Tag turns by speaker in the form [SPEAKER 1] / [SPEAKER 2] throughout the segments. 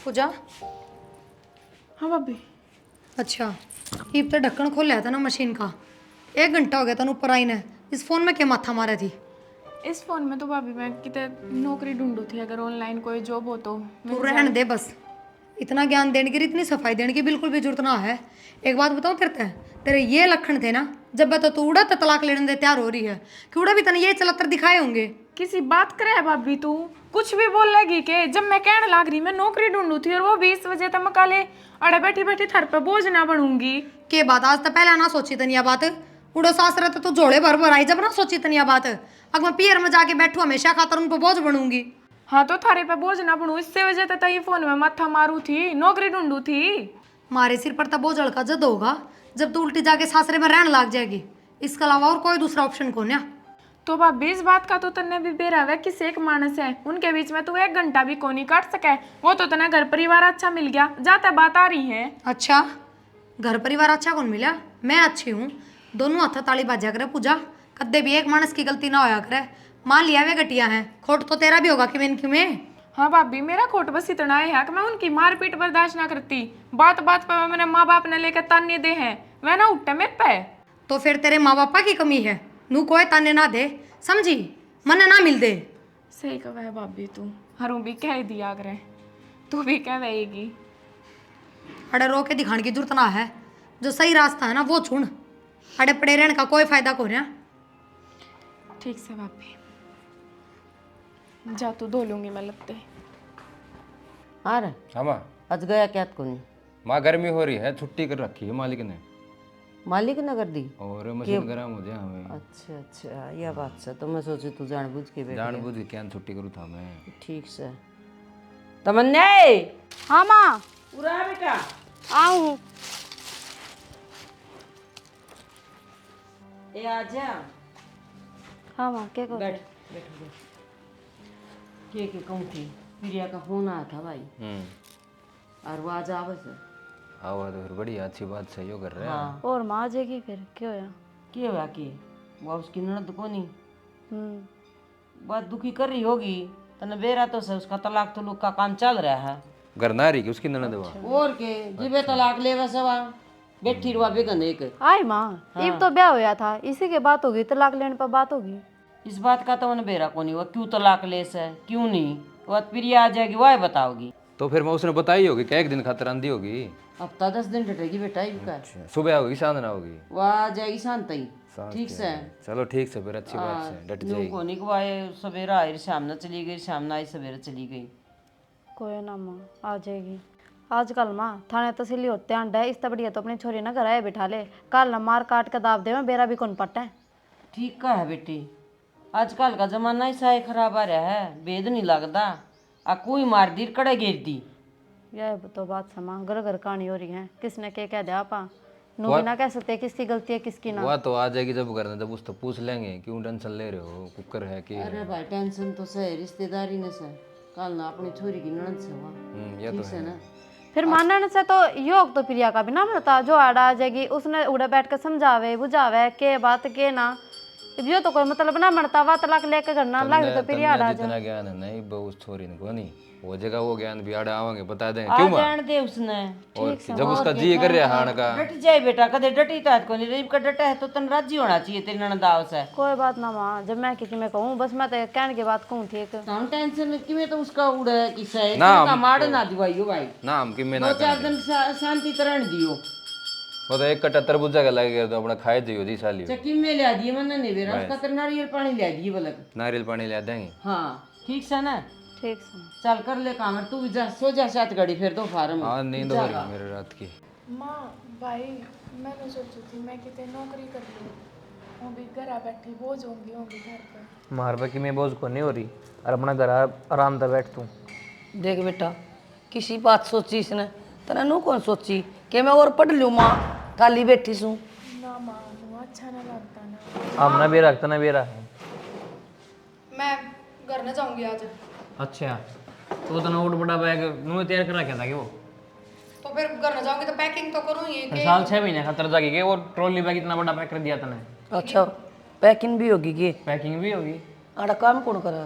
[SPEAKER 1] पूजा।
[SPEAKER 2] हाँ भाभी।
[SPEAKER 1] अच्छा, इब तो ढक्कन खोल लिया था ना मशीन का। 1 घंटा हो गया था ऊपर आई ने। इस फोन में क्या माथा मारा थी?
[SPEAKER 2] इस फोन में तो भाभी मैं कितने नौकरी ढूंढू थी, अगर ऑनलाइन कोई जॉब हो तो
[SPEAKER 1] तू
[SPEAKER 2] मिल
[SPEAKER 1] रहने
[SPEAKER 2] जाए।
[SPEAKER 1] दे बस। इतना ज्ञान देने की, इतनी सफाई देने की बिल्कुल भी जरूरत ना है। एक बात बताओ तेरे तेरे ये लक्षण थे ना, जब तो तू उड़ा तो तलाक लेने दे तैयार हो रही है कि उड़ा भी तने ये चलतर दिखाए होंगे।
[SPEAKER 2] किसी बात करे है भाभी, तू कुछ भी बोल लगी के? जब मैं कहने लग रही मैं नौकरी ढूंढू थी और वो 20 बजे तक मकाले अड़े बैठी बैठी थर पे बोझ ना बनूंगी।
[SPEAKER 1] के बात आज तो पहले ना सोची तनिया बात। उड़ो सास रहे तो तू झोले भर भर आई, जब ना सोची तनिया बात। अब मैं पियर में जाके बैठू हमेशा खातर उन पर बोझ बनूंगी।
[SPEAKER 2] हाँ तो थारे पे बोझ ना बनू, इससे वजह तक ये फोन में माथा मारू थी, नौकरी ढूंढू थी।
[SPEAKER 1] मारे सिर पर तो बोझ हल्का जद होगा जब तू उल्टी जाके सासरे में रहने लग जाएगी। इसके अलावा और कोई दूसरा ऑप्शन कौन है?
[SPEAKER 2] तो भाभी इस बात का तो तन्ने भी बेरा है कि एक मानस है, उनके बीच में तू 1 घंटा भी कोनी काट सके। वो तो तने घर परिवार अच्छा मिल गया, जाता बात आ रही है।
[SPEAKER 1] अच्छा, घर परिवार अच्छा कौन मिला? मैं अच्छी हूँ। दोनों हाथ ताली बाजा करे पूजा। कद्दे भी एक मानस की गलती ना होया करे। मान लिया वे घटिया है, खोट तो तेरा भी होगा कि मैं क्यों?
[SPEAKER 2] हाँ भाभी, मेरा खोट बस इतना है कि मैं उनकी मारपीट बर्दाश्त ना करती। बात बात पर मेरे माँ बाप ने लेकर ताने दे हैं, वह ना उठे मेरे पे।
[SPEAKER 1] तो फिर तेरे माँ बापा की कमी है। नू कोई ताने ना दे, समझी? मन ना मिल दे।
[SPEAKER 2] सही कहा है भाभी, तू हरू भी कह दिया करे, तू भी कहवेगी।
[SPEAKER 1] अरे रो के दिखाने की जरूरत ना है। जो सही रास्ता है ना वो चुन। अरे पड़े रहने का कोई फायदा को रहा।
[SPEAKER 2] ठीक से भाभी, जा तू धो लूंगी मैं लगते।
[SPEAKER 3] अरे
[SPEAKER 4] हाँ माँ।
[SPEAKER 3] आज गया क्या कोनी?
[SPEAKER 4] माँ गर्मी हो रही है, छुट्टी कर रखी है मालिक ने।
[SPEAKER 3] मालिक ने कर दी?
[SPEAKER 4] और मशीन गर्म हो जाए हमें।
[SPEAKER 3] अच्छा अच्छा, यह बात से तो मैं सोची तू जानबूझ के बैठ
[SPEAKER 4] जान
[SPEAKER 3] गया।
[SPEAKER 4] बुझ के क्या छुट्टी करूँ था मैं।
[SPEAKER 3] ठीक से। तमन्ना
[SPEAKER 5] हाँ माँ,
[SPEAKER 3] पूरा बेटा
[SPEAKER 5] आऊँ।
[SPEAKER 3] ए आजा।
[SPEAKER 5] हाँ माँ, क्या करो?
[SPEAKER 3] बैठ बैठ बैठ। के कहूँ थी, प्रिया का फोन आया था भाई, और वो आज आवे से।
[SPEAKER 4] आओ तो फिर बढ़िया, अच्छी बात सही हो कर रहे हैं।
[SPEAKER 3] हाँ
[SPEAKER 5] और माँ आ जाएगी फिर, क्या होया?
[SPEAKER 3] क्या हुआ कि वो उसकी ननद को नहीं
[SPEAKER 5] हम्म।
[SPEAKER 3] बात दुखी कर रही होगी। तने बेरा तो से उसका तलाक तुलूक का काम चल रहा है।
[SPEAKER 4] घर ना रही कि उसकी ननद हुआ।
[SPEAKER 3] और के जिबे तलाक ले वैसे वहाँ बैठी रुआ बेगन एक।
[SPEAKER 5] आई माँ, इब तो ब्याह होया था, इसी के बात होगी, तलाक लेने पर बात होगी।
[SPEAKER 3] इस बात का तो उन्हें बेरा को नहीं हुआ, क्यों तलाक ले से क्यों नहीं। वो प्रिया आ जाएगी वह बताओगी।
[SPEAKER 4] तो फिर मैं उसने बताई होगी क्या, एक दिन खातर आंधी होगी।
[SPEAKER 3] हफ्ता 10 दिन डटेगी बेटा इनका।
[SPEAKER 4] अच्छा, सुबह आओगी शाम ना होगी?
[SPEAKER 3] वह आ जाएगी शांत ही। ठीक से।
[SPEAKER 4] चलो ठीक से, फिर अच्छी बात से डट
[SPEAKER 3] नू
[SPEAKER 4] जाएगी।
[SPEAKER 3] को नहीं को आए सवेरा आई शाम ना चली गई, शाम ना आई सवेरा चली गई।
[SPEAKER 5] कोई ना माँ, आ जाएगी। आजकल माँ थाने तहसीली होते हैं, इससे बढ़िया तो अपनी छोरी ना घर आए बिठा ले। काल न मार काट के दाब दे में बेरा भी कौन पटे।
[SPEAKER 3] ठीक का है बेटी, आजकल का जमाना ऐसा ही खराब आ रहा है, भेद नहीं लगता। आ कोई मार दी कड़े घेर दी।
[SPEAKER 5] यह तो बात समा घर घर कहानी हो रही है, किसने क्या कह दिया आपा। नू भी ना कह सकते किसकी गलती है किसकी ना।
[SPEAKER 4] वह तो आ जाएगी जब घर में, जब उससे पूछ लेंगे क्यों टेंशन ले रहे हो, कुकर है कि।
[SPEAKER 3] अरे भाई टेंशन तो से रिश्तेदारी ने से, कल ना अपनी छोरी की ननद से हुआ।
[SPEAKER 4] ये तो
[SPEAKER 3] ठीक से
[SPEAKER 4] है।
[SPEAKER 3] ना।
[SPEAKER 5] फिर मानने से तो योग तो प्रिया का भी ना बनता, जो आड़ा आ जाएगी उसने उड़े बैठ कर समझावे बुझावे के बात के ना। अब यो तो कोई मतलब ना बनता, वा तलाक लेके करना लग तो प्रिया आड़ा आ जाए।
[SPEAKER 4] जितना ज्ञान है नहीं वो उस छोरी ने को नहीं हो जाएगा, वो ज्ञान भी आड़े आवेंगे बता देंगे
[SPEAKER 3] आ
[SPEAKER 4] क्यों माँ।
[SPEAKER 3] जान दे उसने।
[SPEAKER 4] और जब उसका जी कर रहा हाण का।
[SPEAKER 3] डट जाए बेटा, कदे डटी तात को नहीं, रीब का डटा है तो तन राजी होना चाहिए तेरी ननदाव से।
[SPEAKER 5] कोई बात ना माँ, जब मैं किसी में कहूँ बस मैं तो कहने की बात कहूँ थी एक।
[SPEAKER 3] हम टेंशन किਵੇਂ तो उसका उड़ा है कि सही
[SPEAKER 4] ना,
[SPEAKER 3] का माड़ ना दिवाइयो भाई।
[SPEAKER 4] ना हम कि मैं ना
[SPEAKER 3] 2-4 दिन शांति तरह दियो।
[SPEAKER 4] वो तो एक कट्टा तरबूजा का लग गया तो अपना खाए जियो जी साली।
[SPEAKER 3] चक्की में ले दिए मैंने नहीं बेरा, उसका तर नारियल पानी ले दिए बलक।
[SPEAKER 4] नारियल पानी ले देंगे।
[SPEAKER 3] हाँ ठीक से ना।
[SPEAKER 5] ठीक से।
[SPEAKER 3] चल कर ले काम, तू भी जा सो जा 7 घड़ी फिर दो फार्म।
[SPEAKER 4] हाँ नींद हो रही है मेरे रात की।
[SPEAKER 2] माँ भाई, मैंने सोची थी मैं कितने नौकरी कर लूँ, वो भी घर आ बैठी बोझ होंगी घर पर।
[SPEAKER 6] मार पे कि मैं बोझ को नहीं हो रही और अपना घर आराम से बैठ तू।
[SPEAKER 7] देख बेटा, किसी बात सोची इसने, तना नू कौन सोची कि मैं और पढ़ लूँ। माँ खाली बैठी सूँ
[SPEAKER 2] ना माँ, वो अच्छा ना लगता ना।
[SPEAKER 6] अब ना बेरा तना बेरा है।
[SPEAKER 1] मैं घर न जाऊंगी आज।
[SPEAKER 6] अच्छा, तो तना उठ बड़ा बैग नू तैयार कर रखा था कि वो
[SPEAKER 1] तो फिर घर न जाऊंगी तो पैकिंग तो करूंगी
[SPEAKER 6] फिर साल 6 महीने खातर जाके के वो ट्रॉली बैग इतना बड़ा पैक कर दिया तने।
[SPEAKER 7] अच्छा पैकिंग भी होगी कि
[SPEAKER 6] पैकिंग भी होगी।
[SPEAKER 7] आड़ा काम कौन करा?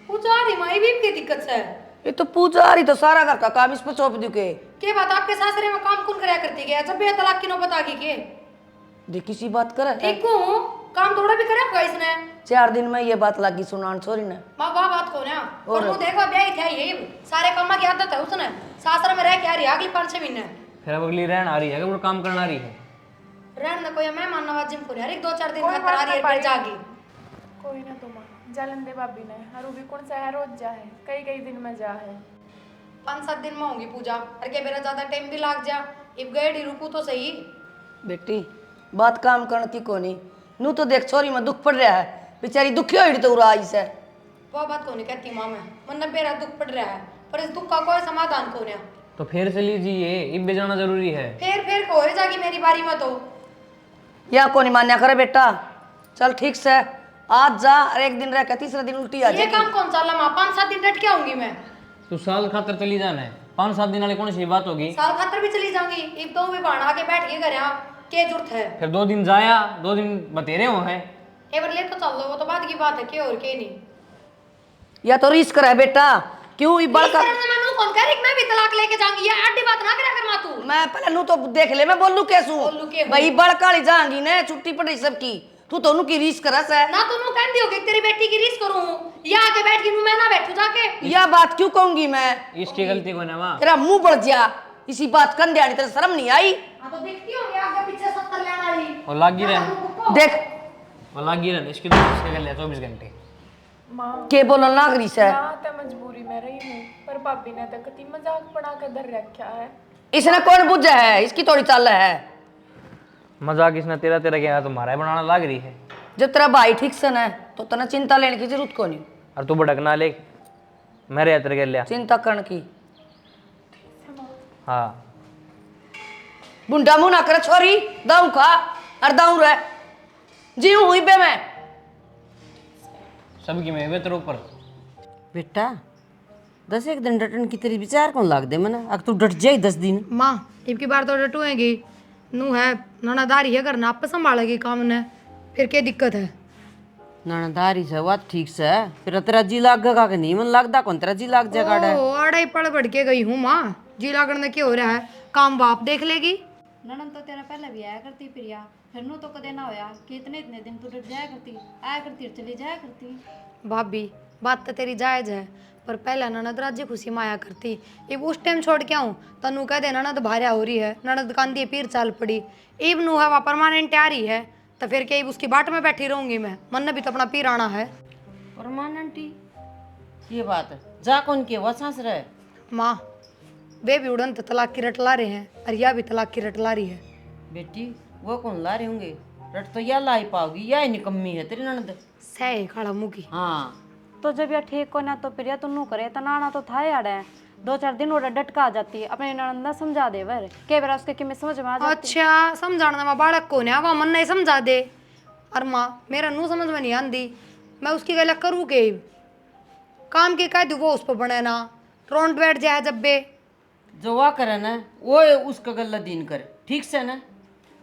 [SPEAKER 1] वो जा रही माई भी की दिक्कत से।
[SPEAKER 7] ये तो पूजा आ रही तो सारा घर का काम इस पे सौंप दूं के
[SPEAKER 1] बात आपके सासरे में काम कौन कराया करती है जब भी तलाक की नौबत आ गई के
[SPEAKER 7] देख किसी बात करे
[SPEAKER 1] ठीक हूँ काम थोड़ा भी करे होगा इसने
[SPEAKER 7] 4 दिन में ये बात लगी सुनान छोरी ने
[SPEAKER 1] माँ वाह बात को ना और वो देखो ब्याह था ये सारे कामा की आदत है उसने सासरा में रह के आ रही है अगली 5-6 महीने
[SPEAKER 6] फिर अब अगली रहन आ रही है कि वो काम करना आ रही है?
[SPEAKER 1] रहने कोई मेहमान नवाजी में पूरे हर एक 2-4 दिन खातर आ रही है फिर जागी
[SPEAKER 2] कोई ना तुम जलन दे भाभी ने हर भी कौन सा है रोज जा है कई कई दिन में जा है
[SPEAKER 1] 5-7 दिन में होंगी पूजा और के मेरा ज्यादा टाइम भी लाग जा इब गए डी रुकू तो सही
[SPEAKER 7] बेटी बात काम करने की कोनी नू तो देख छोरी में दुख पड़ रहा है बेचारी दुखी हो तो उराई से
[SPEAKER 1] वो बात को नहीं कहती माँ मैं मन मेरा दुख पड़ रहा है पर इस दुख का कोई समाधान को नहीं
[SPEAKER 6] तो फिर से लीजिए, इब भी जाना जरूरी है।
[SPEAKER 1] फिर को हो जाएगी मेरी बारी में तो
[SPEAKER 7] या को नहीं मान्या करे बेटा चल ठीक से आज जा और एक दिन रह के तीसरे दिन उल्टी आ
[SPEAKER 1] ये
[SPEAKER 7] जाएगी
[SPEAKER 1] काम कौन सा लम्हा 5-7 दिन डट के आऊंगी मैं
[SPEAKER 6] तो साल खातर चली जाना है, 5-7 दिन वाली कौन सी बात होगी?
[SPEAKER 1] साल खातर भी चली जाऊंगी इब तो भी बहाना के बैठ के घर के जरूरत है
[SPEAKER 6] फिर 2 दिन जाया 2 दिन बतेरे हो हैं।
[SPEAKER 1] एक बार ले तो चल लो वो तो बात की बात है के और के नहीं
[SPEAKER 7] या तो रिस्क रहे बेटा क्यों ये बड़का
[SPEAKER 1] कौन कह रही मैं भी तलाक लेके जाऊंगी ये आडी बात ना करा कर मां तू
[SPEAKER 7] मैं पहले नू तो देख ले मैं बोलू कैसू
[SPEAKER 1] बोलू के
[SPEAKER 7] भाई बड़का जाएंगी ने छुट्टी पड़ी सबकी तू तो नु की रिस्क करस है
[SPEAKER 1] ना तू नु कहंदी हो कि तेरी बेटी की रीस करूं या आके बैठ के मैं ना बैठू जाके
[SPEAKER 7] यह बात क्यों कहूंगी मैं
[SPEAKER 6] इसकी गलती को ना मां
[SPEAKER 7] तेरा मुंह बढ़ जा इसी बात कंधे आनी तेरे शर्म नहीं आई
[SPEAKER 1] हां तो देखती होंगे आगे पीछे 70 लेना वाली
[SPEAKER 6] और लागी रहन
[SPEAKER 7] देख
[SPEAKER 6] और लागी रहन इसकी तो इसके गल 24 घंटे
[SPEAKER 2] माँ
[SPEAKER 7] के बोलो नागरी से
[SPEAKER 2] मैं तो मजबूरी में रही हूँ पर भाभी ने तो कति मजाक बना कर धर रखा है
[SPEAKER 7] इसने कौन बुझा है इसकी थोड़ी चाल है
[SPEAKER 6] मजाक इसने तेरा क्या तुम्हारा बनाना लाग रही है।
[SPEAKER 7] जब तेरा भाई ठीक से है तो तना चिंता लेने की जरूरत को नहीं
[SPEAKER 6] और तू भड़कना ले मेरे यात्रा के लिया
[SPEAKER 7] चिंता करने की
[SPEAKER 6] हाँ
[SPEAKER 7] बुंडा मुंह ना करे छोरी दाऊ खा और दाऊ रह जीव हुई बे मैं
[SPEAKER 6] सबकी मैं वे तेरे ऊपर
[SPEAKER 3] बेटा 10 एक दिन डटन की तेरी विचार कौन लाग दे मना अगर तू डट जाए 10 दिन
[SPEAKER 1] मां इब की बार तो डटूएगी नू है ननादारी है करना आप संभालेगी काम ने फिर क्या दिक्कत है
[SPEAKER 3] नानादारी से बात ठीक से है फिर तेरा जी लागेगा कि नहीं मन लगदा कौन तेरा जी लाग जाएगा
[SPEAKER 1] ओ अड़ाई पड़ बढ़ के गई हूं मां जी लागण में क्या हो रहा है काम बाप देख लेगी
[SPEAKER 5] ननन तो तेरा पहले भी आया करती प्रिया फिर नू तो कदे ना होया कि इतने इतने दिन तू डट जाया करती आया करती और चली जाया करती
[SPEAKER 1] भाभी बात तो तेरी जायज है पर पहले ननद राज्य खुशी में आया करती इब उस टाइम छोड़ के आऊँ तनु कह दे ननद भार्या हो रही है ननद कांदी पीर चाल पड़ी इब नू है वह परमानेंट आ रही है तो फिर क्या इब उसकी बाट में बैठी रहूंगी मैं मन ने भी तो अपना पीर आना है
[SPEAKER 3] परमानेंटी ये बात है जा कौन के वो सांस रहे
[SPEAKER 1] माँ वे भी उड़न तो तलाक की रट ला रहे हैं और यह भी तलाक की रट ला रही है
[SPEAKER 3] बेटी वो कौन ला रहे होंगे रट तो या ला ही पाओगी या ही निकम्मी है तेरी ननद
[SPEAKER 1] सह खाड़ा मुकी
[SPEAKER 3] हाँ
[SPEAKER 5] तो जब यह ठीक को ना तो प्रिया तू नू करे तो नाना तो था यार 2-4 दिन और डटका आ जाती है अपने ननद ना समझा दे वर के बार उसके कि मैं समझ में आ जाती
[SPEAKER 1] अच्छा समझाना मैं बालक को नहीं वह मन नहीं समझा दे और माँ मेरा नू समझ में नहीं आंदी मैं उसकी गला करूँ के काम की कह दूँ वो उस पर बने ना रोंड बैठ जाए जब बे
[SPEAKER 3] जो वा करे ना वो उसका गल्ला दीन करे ठीक से ना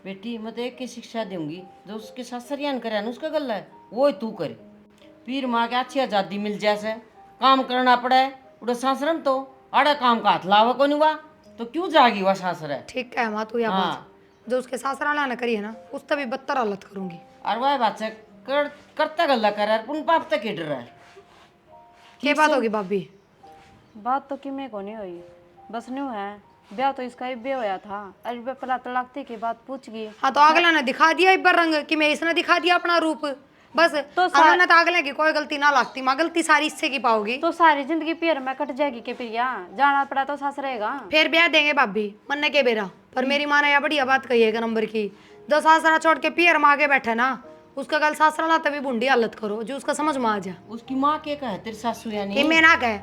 [SPEAKER 3] बेटी मैं तो एक की शिक्षा दूंगी जो उसके ससुरियान करे ना उसका गल्ला है वो ही तू करे पीर माँ के अच्छी आज़ादी मिल जैसे काम करना पड़े उड़ा सासरम तो अड़ा काम का हाथ लावा को नहीं हुआ तो क्यों जागी वह सासर है
[SPEAKER 1] ठीक है माँ तू या
[SPEAKER 3] हाँ।
[SPEAKER 1] बात जो उसके सासराला ने करी है ना उस तभी बदतर हालत करूंगी
[SPEAKER 3] और वह बात से करता गल्ला करे पुन पाप तक हिट रहा है
[SPEAKER 1] क्या बात होगी भाभी
[SPEAKER 5] बात तो कि मैं को नहीं हुई बस न्यू है ब्याह तो इसका बे होया था अरे बे पला तलाकते की बात पूछ गई
[SPEAKER 1] हाँ तो अगला ने दिखा दिया एक बार रंग कि मैं इसने दिखा दिया अपना रूप बस
[SPEAKER 5] तो
[SPEAKER 1] अगला ने तो अगले की कोई गलती ना लगती माँ गलती सारी इससे की पाओगी
[SPEAKER 5] तो सारी जिंदगी पियर में कट जाएगी के प्रिया जाना पड़ा तो सास रहेगा
[SPEAKER 1] फिर ब्याह देंगे भाभी मन ने के बेरा पर मेरी माँ ने यह बढ़िया बात कही है एक नंबर की जो सासरा छोड़ के पियर में आगे बैठे ना उसका गल सासरा ला तभी बूंदी हालत करो जो उसका समझ में आ जा
[SPEAKER 3] उसकी माँ के कहे तेरी सासू यानी
[SPEAKER 1] कि मैं ना कहे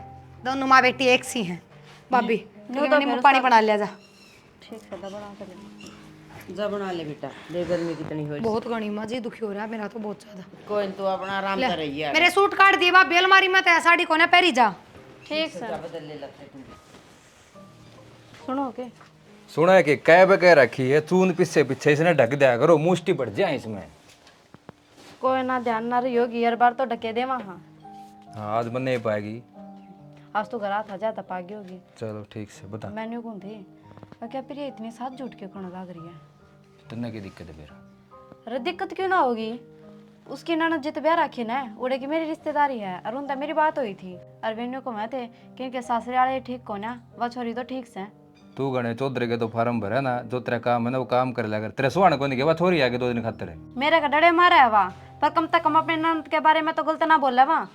[SPEAKER 1] दोनों माँ बेटी एक सी हैं भाभी नींबू पानी बना लिया जा
[SPEAKER 5] ठीक है तो बना कर
[SPEAKER 3] जा बना ले बेटा दे गर्मी कितनी हो
[SPEAKER 1] बहुत घनी माँ जी दुखी हो रहा है मेरा तो बहुत ज्यादा
[SPEAKER 3] कोई तो अपना आराम कर रही है
[SPEAKER 1] मेरे सूट काट दिए भाभी अलमारी में तो साड़ी को ना पहरी जा
[SPEAKER 5] ठीक सर
[SPEAKER 3] बदल ले लगते तुम
[SPEAKER 5] सुनो के
[SPEAKER 4] सुना है कि कैब कह रखी है चून पीछे पीछे इसने ढक दिया करो मुष्टि बढ़ जाए इसमें।
[SPEAKER 5] कोई ना ध्यान ना रही होगी हर बार तो ढके दे वहाँ
[SPEAKER 4] हाँ आज बन नहीं पाएगी।
[SPEAKER 5] आज तो घर आ था जाता पागी होगी।
[SPEAKER 4] चलो ठीक से बता,
[SPEAKER 5] मैंने कौन थी और क्या प्रिया इतनी साथ जुट के कौन लग रही है?
[SPEAKER 4] तेने की दिक्कत है मेरा?
[SPEAKER 5] अरे दिक्कत क्यों ना होगी, उसकी ननद जित ब्याह रखी ना उड़े की मेरी रिश्तेदारी है और उनका मेरी बात हुई थी और वेन्यू को मैं थे कि इनके सासरे वाले ठीक को ना वह छोरी तो ठीक से।
[SPEAKER 4] तू गणे चौधरी के तो फार्म भरा ना, जो तेरा काम है ना वो काम कर लिया कर। तेरे सुहान को नहीं के छोरी आके 2 दिन खातर है।
[SPEAKER 5] मेरे का डरे मारा है वहाँ, पर कम से कम अपने ननद के बारे में तो गलत ना बोला वहाँ।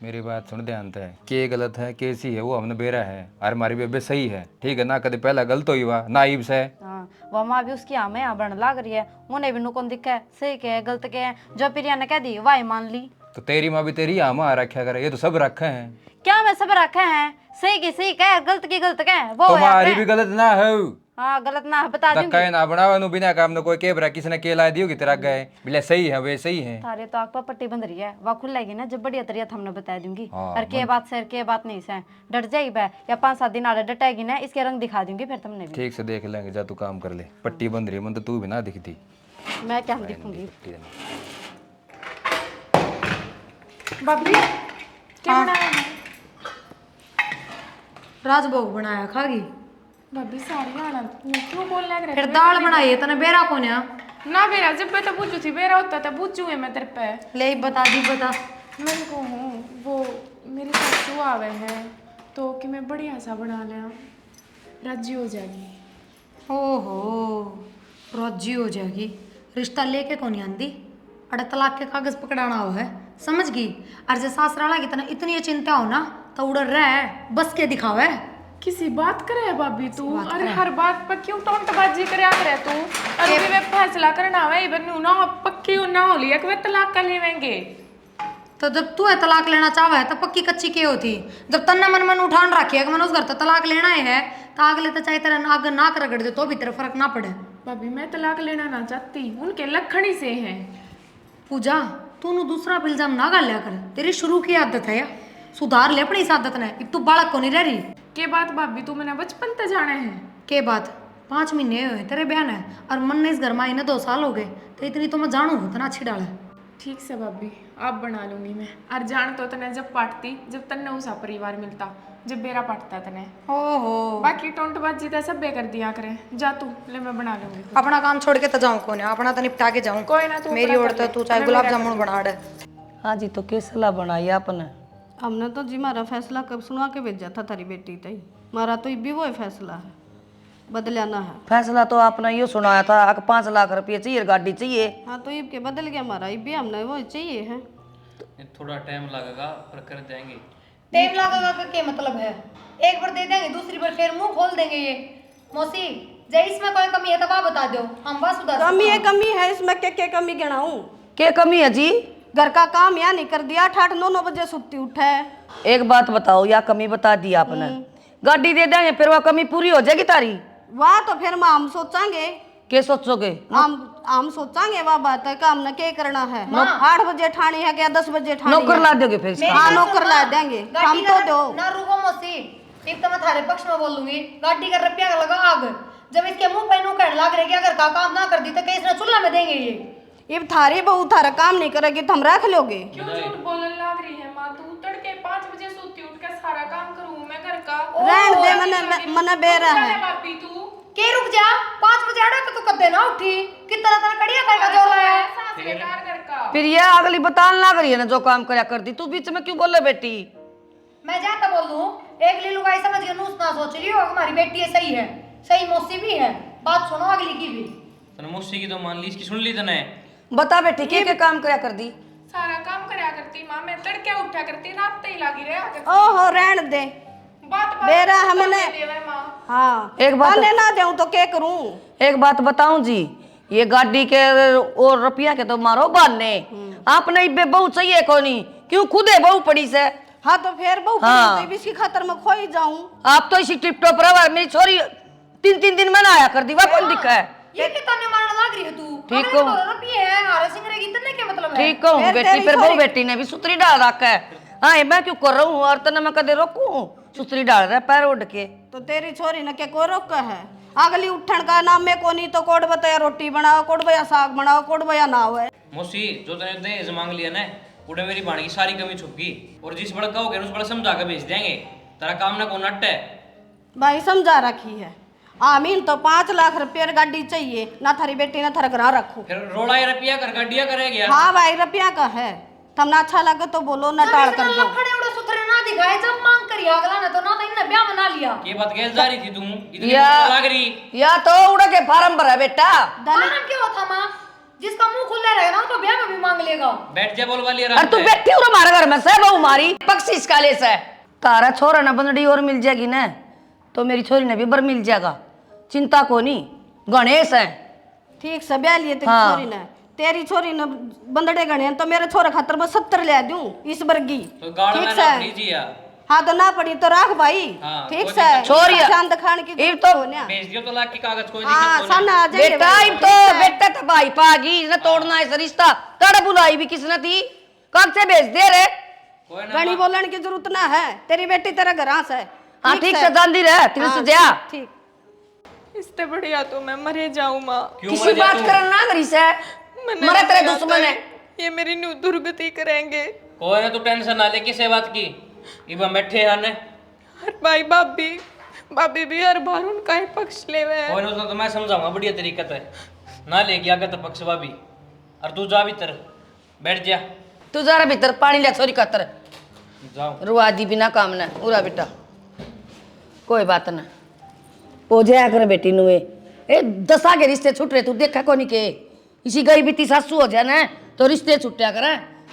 [SPEAKER 4] मेरी बात सुन ध्यान से, के गलत है कैसी है वो हमने बेरा है और हमारी बेबे सही है, ठीक है ना? कभी पहला गलत हुई हुआ नाइब से।
[SPEAKER 5] हाँ वह माँ भी उसकी हमें यहाँ बन लाग रही है, उन्हें भी नुकन दिखा है सही के है गलत के है, जो प्रिया ने कह दी वही मान ली।
[SPEAKER 4] तो तेरी माँ भी तेरी यहाँ माँ रखा करे, ये तो सब रखे हैं।
[SPEAKER 5] क्या मैं सब रखे हैं, सही की सही कह गलत की गलत कह वो है
[SPEAKER 4] तुम्हारी
[SPEAKER 5] अपने।
[SPEAKER 4] भी गलत ना हो,
[SPEAKER 5] हाँ गलत ना है, बता दूंगी।
[SPEAKER 4] धक्का ना बनाओ नु बिना काम न कोई केबरा किसने के ला दियो कि तेरा गए बिले सही है वे सही है।
[SPEAKER 5] थारे तो आग पर पट्टी बंध रही है, वह खुलेगी ना जब बढ़िया तरीका हमने बता दूंगी।
[SPEAKER 4] हाँ,
[SPEAKER 5] और के बात से के बात नहीं से डट जाएगी बे या 5-7 दिन आड़े डटेगी ना इसके रंग दिखा दूंगी फिर तुमने भी।
[SPEAKER 4] ठीक से देख लेंगे, जा तू काम कर ले। पट्टी बंद रही है मन तो तू भी ना दिखती।
[SPEAKER 5] मैं क्या दिखूंगी।
[SPEAKER 2] भाभी क्या बनाया है?
[SPEAKER 1] राजभोग बनाया खागी,
[SPEAKER 2] भाभी सारी आना क्यों बोलने लग रहे
[SPEAKER 1] फिर दाल बनाई है तने बेरा को
[SPEAKER 2] ना बेरा जब मैं तो पूछू थी बेरा होता था पूछू है मैं तेरे पे
[SPEAKER 1] ले बता दी बता।
[SPEAKER 2] मैं को हूँ वो मेरी सासू आवे है तो कि मैं बढ़िया सा बना लिया राजी हो जाएगी।
[SPEAKER 1] ओहो रोजी हो जाएगी, रिश्ता लेके कौन आंदी, अड़े तलाक के कागज पकड़ाना हो है समझ गई। और जे सासराला की तना इतनी चिंता हो ना तो उड़र रहे बस के दिखावे।
[SPEAKER 2] किसी बात करे है भाभी तू, अरे हर बात पर क्यों टोंटबाजी करे करे तू? अरे वे फैसला करना है बनू ना पक्की ना हो लिया कि वे तलाक कर लेवेंगे।
[SPEAKER 1] तो जब तू है तलाक लेना चाहे है तो पक्की कच्ची के होती, जब तन्ना मन उठान रखी है कि मैंने उस घर तो तलाक लेना है तो अगले तो चाहे तेरा आग नाक रगड़ दे तो भी तेरा फर्क ना पड़े।
[SPEAKER 2] भाभी मैं तलाक लेना ना चाहती, उनके लक्षण ही से हैं।
[SPEAKER 1] पूजा तू दूसरा इल्जाम ना गाल लिया कर, तेरी शुरू की आदत है या सुधार ले अपनी इस आदत ने, अब तू बालक को नहीं रह रही।
[SPEAKER 2] के बात भाभी तू मैंने बचपन तक जाना है
[SPEAKER 1] के बात 5 महीने हुए तेरे बयान है और मन ने इस घर में आई ने 2 साल हो गए तो इतनी तो मैं जानू उतना अच्छी डाल है।
[SPEAKER 2] ठीक से भाभी आप बना लूंगी मैं, और जान तो तने जब पाटती जब तन्ने उसा परिवार मिलता जब बेरा पाटता तने।
[SPEAKER 1] ओहो
[SPEAKER 2] बाकी टोंटबाजी तो सब कर दिया करे, जा तू ले मैं बना लूंगी।
[SPEAKER 1] अपना काम छोड़ के तो जाऊँ कौन है, अपना तो निपटा के जाऊँ
[SPEAKER 2] कोई ना, तू
[SPEAKER 1] मेरी
[SPEAKER 2] अपना
[SPEAKER 1] ओर
[SPEAKER 2] कर
[SPEAKER 1] तो
[SPEAKER 2] ले।
[SPEAKER 1] तू चाहे
[SPEAKER 2] मैं
[SPEAKER 1] गुलाब
[SPEAKER 2] मेरा
[SPEAKER 1] जामुन बना दे।
[SPEAKER 7] हाँ जी, तो किस सलाह बनाई आपने?
[SPEAKER 8] हमने तो जी मारा फैसला कब सुना के भेजा था तारी बेटी तई, मारा तो भी वो फैसला है बदलाना है।
[SPEAKER 7] फैसला तो आपने ये सुनाया था कि 5 लाख रुपये चाहिए, गाड़ी चाहिए।
[SPEAKER 8] हाँ तो इब के बदल गया हमारा, इब भी हमने वो चाहिए है।
[SPEAKER 6] थोड़ा टाइम लगेगा पर कर देंगे।
[SPEAKER 1] टाइम लगेगा का क्या मतलब है, एक बार दे देंगे दूसरी बार फिर मुंह खोल देंगे ये। मौसी जे इसमें कोई कमी है तो आप बता दो, हम बात सुधार।
[SPEAKER 8] कमी है इसमें, क्या कमी गिनाऊं?
[SPEAKER 7] क्या कमी है जी?
[SPEAKER 8] घर का काम यहाँ नहीं कर दिया, 8-9 बजे सुत्ती उठे।
[SPEAKER 7] एक बात बताओ, या कमी बता दी आपने, गाड़ी दे देंगे फिर वह कमी पूरी हो जाएगी तारी?
[SPEAKER 8] वाह तो फिर हम सोचांगे।
[SPEAKER 7] क्या सोचोगे?
[SPEAKER 8] हम सोचांगे वाह बात है, काम न क्या करना है। 8 बजे ठाणी है क्या 10 बजे ठाणी
[SPEAKER 7] नौकर
[SPEAKER 8] है?
[SPEAKER 7] ला दोगे फिर इसका?
[SPEAKER 8] हाँ नौकर ला देंगे, हम तो दो।
[SPEAKER 1] ना रुको मौसी, एक तो मैं थारे पक्ष में बोल दूंगी, गाड़ी का रुपया लगा आग, जब इसके मुंह पे नू कहने लग रहे कि अगर का काम ना कर दी तो कैसे चूल्हा में देंगे ये।
[SPEAKER 8] इब थारी बहू थारा काम नहीं करेगी तो हम रख लोगे।
[SPEAKER 2] क्यों झूठ बोलने लग रही है माँ तू? तड़के 5 बजे सोती उठ के सारा काम करूँ मैं घर का।
[SPEAKER 8] रहन दे, मने बेरा है।
[SPEAKER 2] भाभी तू
[SPEAKER 1] के रुक जा, 5 बजे आड़ा तो कब देना उठी, कितना तरह कड़िया का जोर है।
[SPEAKER 2] सास बेकार घर का।
[SPEAKER 7] फिर ये अगली बतान लग रही है ना जो काम करया करती, तू बीच में क्यों बोले बेटी?
[SPEAKER 1] मैं जाता बोल दूं, एक लीलू भाई समझ के नूस ना सोच रही हो, हमारी बेटी है सही है, सही मौसी भी है, बात सुनो अगली की भी।
[SPEAKER 6] तने मौसी की तो मान ली, इसकी सुन ली तने?
[SPEAKER 7] बता बेटी क्या काम करया कर दी?
[SPEAKER 2] सारा काम करया करती माँ, मैं तड़के उठा करती, रात तक लगी रहा करती।
[SPEAKER 8] ओहो रहन दे,
[SPEAKER 2] बात
[SPEAKER 8] बेरा हमने।
[SPEAKER 2] माँ
[SPEAKER 8] हाँ
[SPEAKER 7] एक बात
[SPEAKER 8] ना जाऊं तो क्या करूं?
[SPEAKER 7] एक बात बताऊं जी, ये गाड़ी के और रुपया के तो मारो बाने, आपने इबे बहू चाहिए कोनी, क्यों खुदे बहू पड़ी से?
[SPEAKER 8] हाँ तो फिर बहू
[SPEAKER 7] हाँ।
[SPEAKER 8] तो इसकी खातर मैं खोई जाऊं।
[SPEAKER 7] आप तो इसी टिप टॉप रहा, मेरी छोरी 3-3 दिन में ना आया कर दी, वह कौन दिखा है?
[SPEAKER 1] ये कितना ने मारने लग रही है तू?
[SPEAKER 7] ठीक
[SPEAKER 1] अगले
[SPEAKER 7] हो।
[SPEAKER 1] तो रुपये है, हारे सिंह रहेगी इतने क्या मतलब है?
[SPEAKER 7] ठीक कहूँ
[SPEAKER 8] फिर
[SPEAKER 7] बेटी,
[SPEAKER 8] तेरी
[SPEAKER 7] फिर बहू
[SPEAKER 8] छोरी-
[SPEAKER 7] बेटी ने भी सुतरी डाल रखा है। हाँ मैं क्यों कर रहा हूँ, और तने मैं कदे रोकूं? सुतरी डाल रहा है पैर उड़ के।
[SPEAKER 8] तो तेरी छोरी ने क्या को रोका है? अगली उठन का नाम में कोनी तो कोड बताया रोटी बनाओ, कोड बया साग बनाओ, कोड बया नाव है।
[SPEAKER 6] मौसी जो तने दहेज मांग लिया ना, उड़े मेरी भाण की सारी कमी छुप गई, और जिस बड़ा कहोगे उस बड़ा समझा के भेज देंगे, तेरा काम ना को नट है।
[SPEAKER 8] भाई समझा रखी है आमीन तो 5 लाख रुपये की गाड़ी चाहिए ना थारी बेटी ना थारा घर रखो।
[SPEAKER 6] फिर रोड़ा ही रुपया कर गड्डिया करेगा।
[SPEAKER 8] हाँ भाई रुपया का है तुमने अच्छा लगे तो बोलो ना टाल कर दो।
[SPEAKER 1] लफड़े उड़े सुथरे ना दिखाए जब मांग करी अगला ने तो ना तो इनने ब्याह बना लिया।
[SPEAKER 6] ये बात गैस जा रही थी तू इतनी
[SPEAKER 7] या-
[SPEAKER 6] लग रही।
[SPEAKER 7] या तो उड़ा के फार्म भरा बेटा।
[SPEAKER 1] दाना क्या होता माँ जिसका मुंह खुला रहेगा ना तो ब्याह में भी मांग लेगा।
[SPEAKER 6] बैठ जा बोल वाली
[SPEAKER 7] अरे तू बैठी हो हमारे घर में से बहू मारी बख्शीश काले से। तारा छोरा ना बंदड़ी और मिल जाएगी ना तो मेरी छोरी ने भी बर मिल जाएगा। चिंता को नहीं गणेश है।
[SPEAKER 8] ठीक से ब्याह लिए तेरी
[SPEAKER 7] हाँ।
[SPEAKER 8] छोरी ने तेरी छोरी ने बंदड़े गणे तो मेरे छोरे खातर मैं 70 ले दूं इस वर्गी।
[SPEAKER 6] तो गाड़
[SPEAKER 8] ठीक
[SPEAKER 6] में
[SPEAKER 8] से
[SPEAKER 6] ना लीजिए।
[SPEAKER 8] हाँ तो ना पड़ी तो रख भाई।
[SPEAKER 6] हाँ,
[SPEAKER 8] ठीक
[SPEAKER 6] कोई
[SPEAKER 8] से
[SPEAKER 7] छोरी है।
[SPEAKER 8] चांद खान की
[SPEAKER 7] ये तो
[SPEAKER 6] भेज दियो तो लाख की कागज कोई
[SPEAKER 8] हाँ
[SPEAKER 6] दिक्कत
[SPEAKER 8] सन आ जाइए
[SPEAKER 7] बेटा
[SPEAKER 8] भाई,
[SPEAKER 7] इन
[SPEAKER 8] ठीक
[SPEAKER 7] तो
[SPEAKER 8] है।
[SPEAKER 7] बेटा तो भाई पागी ना तोड़ना है रिश्ता कर बुलाई भी किसने थी कब से भेज दे रे।
[SPEAKER 6] कोई ना
[SPEAKER 8] गणी बोलने की जरूरत ना है तेरी बेटी तेरा घर से।
[SPEAKER 7] हाँ ठीक से जांदी रह तेरे से जा।
[SPEAKER 8] ठीक
[SPEAKER 2] इससे बढ़िया तो मैं मरे जाऊं माँ।
[SPEAKER 6] क्यों
[SPEAKER 7] किसी
[SPEAKER 6] मर जा
[SPEAKER 7] बात
[SPEAKER 6] तू?
[SPEAKER 7] करना ना करी से
[SPEAKER 2] मैंने
[SPEAKER 7] मरे तेरे
[SPEAKER 2] लगा
[SPEAKER 7] दुश्मन
[SPEAKER 2] था
[SPEAKER 7] है।
[SPEAKER 2] ये मेरी न्यू दुर्गति करेंगे।
[SPEAKER 6] कोई ना तू टेंशन ना ले किसे बात की इबा बैठे हैं ने।
[SPEAKER 2] हर भाई भाभी भी हर बार उनका ही पक्ष ले हुए हैं।
[SPEAKER 6] कोई ना तो मैं समझाऊंगा बढ़िया तरीके से ना ले गया तो पक्ष भाभी और तू जा भीतर बैठ जा।
[SPEAKER 7] तू जरा भीतर पानी ले छोरी खातर
[SPEAKER 6] जाओ
[SPEAKER 7] रुआदी बिना काम ना उरा बेटा कोई बात ना हो जाया कर बेटी नुए ए दसा के रिश्ते छूट रहे तू देखा कोनी के इसी गई बीती सासू हो जाए ना तो रिश्ते छुट्या कर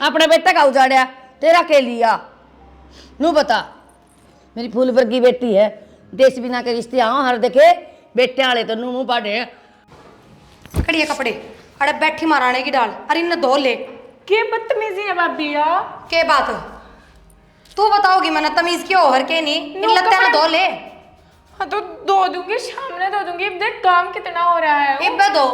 [SPEAKER 7] अपने बेटे का उजाड़िया तेरा के लिया नू बता मेरी फूल वर्गी बेटी है देश बिना के रिश्ते आओ हर देखे बेटे वाले तो नू मुंह पाड़े
[SPEAKER 1] कड़िए कपड़े अरे बैठी महाराणे की डाल अरे इन्हें धो ले।
[SPEAKER 2] के बदतमीजी है भाभी यार।
[SPEAKER 1] के बात तू बताओगी मैंने तमीज क्यों हर के नहीं इन
[SPEAKER 2] नो
[SPEAKER 1] लगता है
[SPEAKER 2] कपड़े-
[SPEAKER 1] धो ले।
[SPEAKER 2] हाँ तो धो दूंगी सामने धो दूंगी। अब देख काम कितना हो रहा है।
[SPEAKER 1] इब्बे दो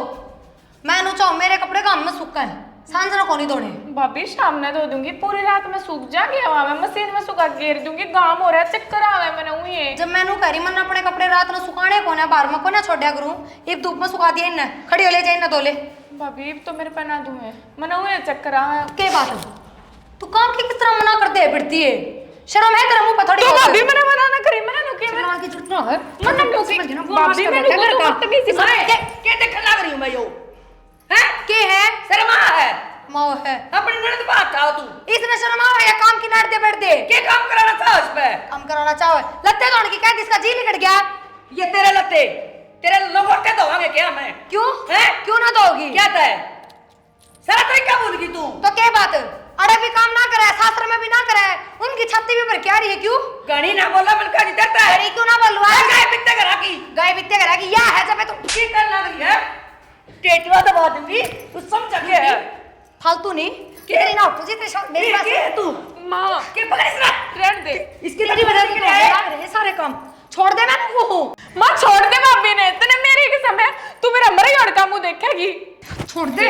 [SPEAKER 1] मैं नु चाहूं मेरे कपड़े काम में सूखन सांझ ना कोनी धोने।
[SPEAKER 2] भाभी सामने धो दूंगी पूरी रात में सूख जाएगी हवा में मशीन में सुखा घेर दूंगी। काम हो रहा है चक्कर आ गए मैंने हुई है।
[SPEAKER 1] जब मैंने करी मन अपने कपड़े रात में सुखाने को ना बाहर में को ना छोड़या करूं इब धूप में सुखा दिया इन्हें खड़ी हो ले जाए इन्हें धो ले।
[SPEAKER 2] भाभी अब तो मेरे पे ना धुए मैंने हुई है चक्कर आ गए।
[SPEAKER 1] के बात तू काम की किस तरह मना करते है फिरती है शर्म है तेरे मुंह पे थोड़ी
[SPEAKER 2] तो
[SPEAKER 1] बहुत?
[SPEAKER 2] भाभी मैंने मना ना करी मैंने नुकी
[SPEAKER 1] शर्म की जरूरत ना है
[SPEAKER 2] मैंने नुकी भाभी मैंने
[SPEAKER 1] क्या
[SPEAKER 2] तो
[SPEAKER 1] करता?
[SPEAKER 2] बदतमीजी से
[SPEAKER 7] के देखने लग रही हूं मैं यो हैं
[SPEAKER 1] के है
[SPEAKER 7] शर्मा है
[SPEAKER 1] माओ है
[SPEAKER 7] अपनी ननद बात आओ तू
[SPEAKER 1] इसने शर्म आवे या काम की नाट दे बैठ दे
[SPEAKER 7] के काम कराना था उस पे
[SPEAKER 1] काम कराना चाहो लत्ते धोने की क्या इसका जी निकट गया
[SPEAKER 7] ये तेरे लते तेरे लंगोटे धोवांगे क्या मैं
[SPEAKER 1] क्यों
[SPEAKER 7] हैं?
[SPEAKER 1] क्यों ना धोगी
[SPEAKER 7] क्या तय सारा तरीका भूल गई तू
[SPEAKER 1] तो क्या बात अरे भी काम ना करे शास्त्र में भी ना करे उनकी छाती भी पर क्या रही है क्यों
[SPEAKER 7] गणी ना बोला बलका जी देता है
[SPEAKER 1] अरे क्यों ना बोलवा
[SPEAKER 7] गाय बित्ते करा की
[SPEAKER 1] गाय बित्ते करा कि या है जब तू
[SPEAKER 7] की कर लग रही है टेटवा दबा दूंगी तू समझ के है
[SPEAKER 1] फालतू नहीं कितनी ना तुझे तेरे साथ मेरी बात
[SPEAKER 7] के तू
[SPEAKER 2] माँ
[SPEAKER 7] के पकड़ इसरा
[SPEAKER 2] रहने दे।
[SPEAKER 1] इसकी तेरी वजह से लग रहे सारे काम छोड़ दे मैं वो हूं
[SPEAKER 2] माँ छोड़ दे भाभी ने तूने मेरी कसम है तू मेरा मरे का मुंह देखेगी।
[SPEAKER 1] छोड़ दे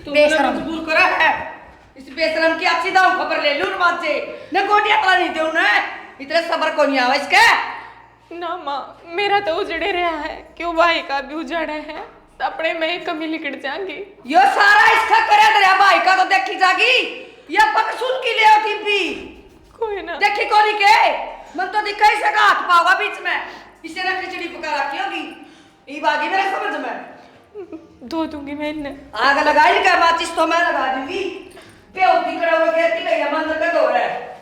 [SPEAKER 7] तू
[SPEAKER 1] बेशरम।
[SPEAKER 7] मजबूर करा है इस बेशरम की अच्छी दाव खबर ले लूं बात से न गोटिया तो नहीं देऊ ना इतने सबर को नहीं आवा इसका
[SPEAKER 2] ना माँ मेरा तो उजड़े रहा है क्यों भाई का भी उजाड़ा है अपने में ही कमी लिकट जाएंगी।
[SPEAKER 7] यो सारा इसका करे तेरे भाई का तो देखी जागी ये पक सुन की ले की भी
[SPEAKER 2] कोई ना
[SPEAKER 7] देखी कोनी के मन तो दिखाई सका हाथ पावा बीच में इसे ना खिचड़ी पका रखी होगी ई बागी मेरे समझ में
[SPEAKER 2] धो दूंगी मैं इन्हें।
[SPEAKER 7] आग लगाई का माचिस तो मैं लगा दूंगी पे होती कड़ा हो गया कि भैया मंदिर पे हो रहा है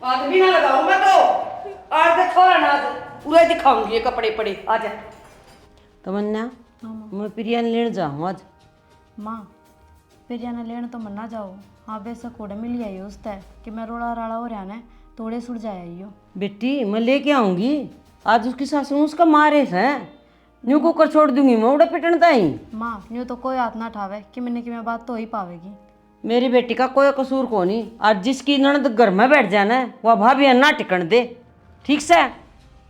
[SPEAKER 7] आदमी ना लगाऊं मैं तो आज देख छोरा ना पूरा दिखाऊंगी ये कपड़े पड़े आ जा तमन्ना मैं प्रिया लेने जाऊं आज
[SPEAKER 5] माँ फिर जाना लेने तो मना जाओ हाँ बेशक कोड़े मिल आई उसते कि मैं रोड़ा राड़ा हो रहा ना थोड़े सुड़ जाए यो
[SPEAKER 3] बेटी मैं लेके आऊंगी आज उसकी सासू उसका मारे है न्यू कुकर छोड़ दूंगी मैं उड़ा पिटनता ही
[SPEAKER 5] माँ यूँ तो कोई हाथ ना ठावे कि मैंने की मैं बात तो ही पावेगी
[SPEAKER 3] मेरी बेटी का कोई कसूर को नहीं आज जिसकी ननद घर में बैठ जाना है वह भाभी ना टिकन दे ठीक से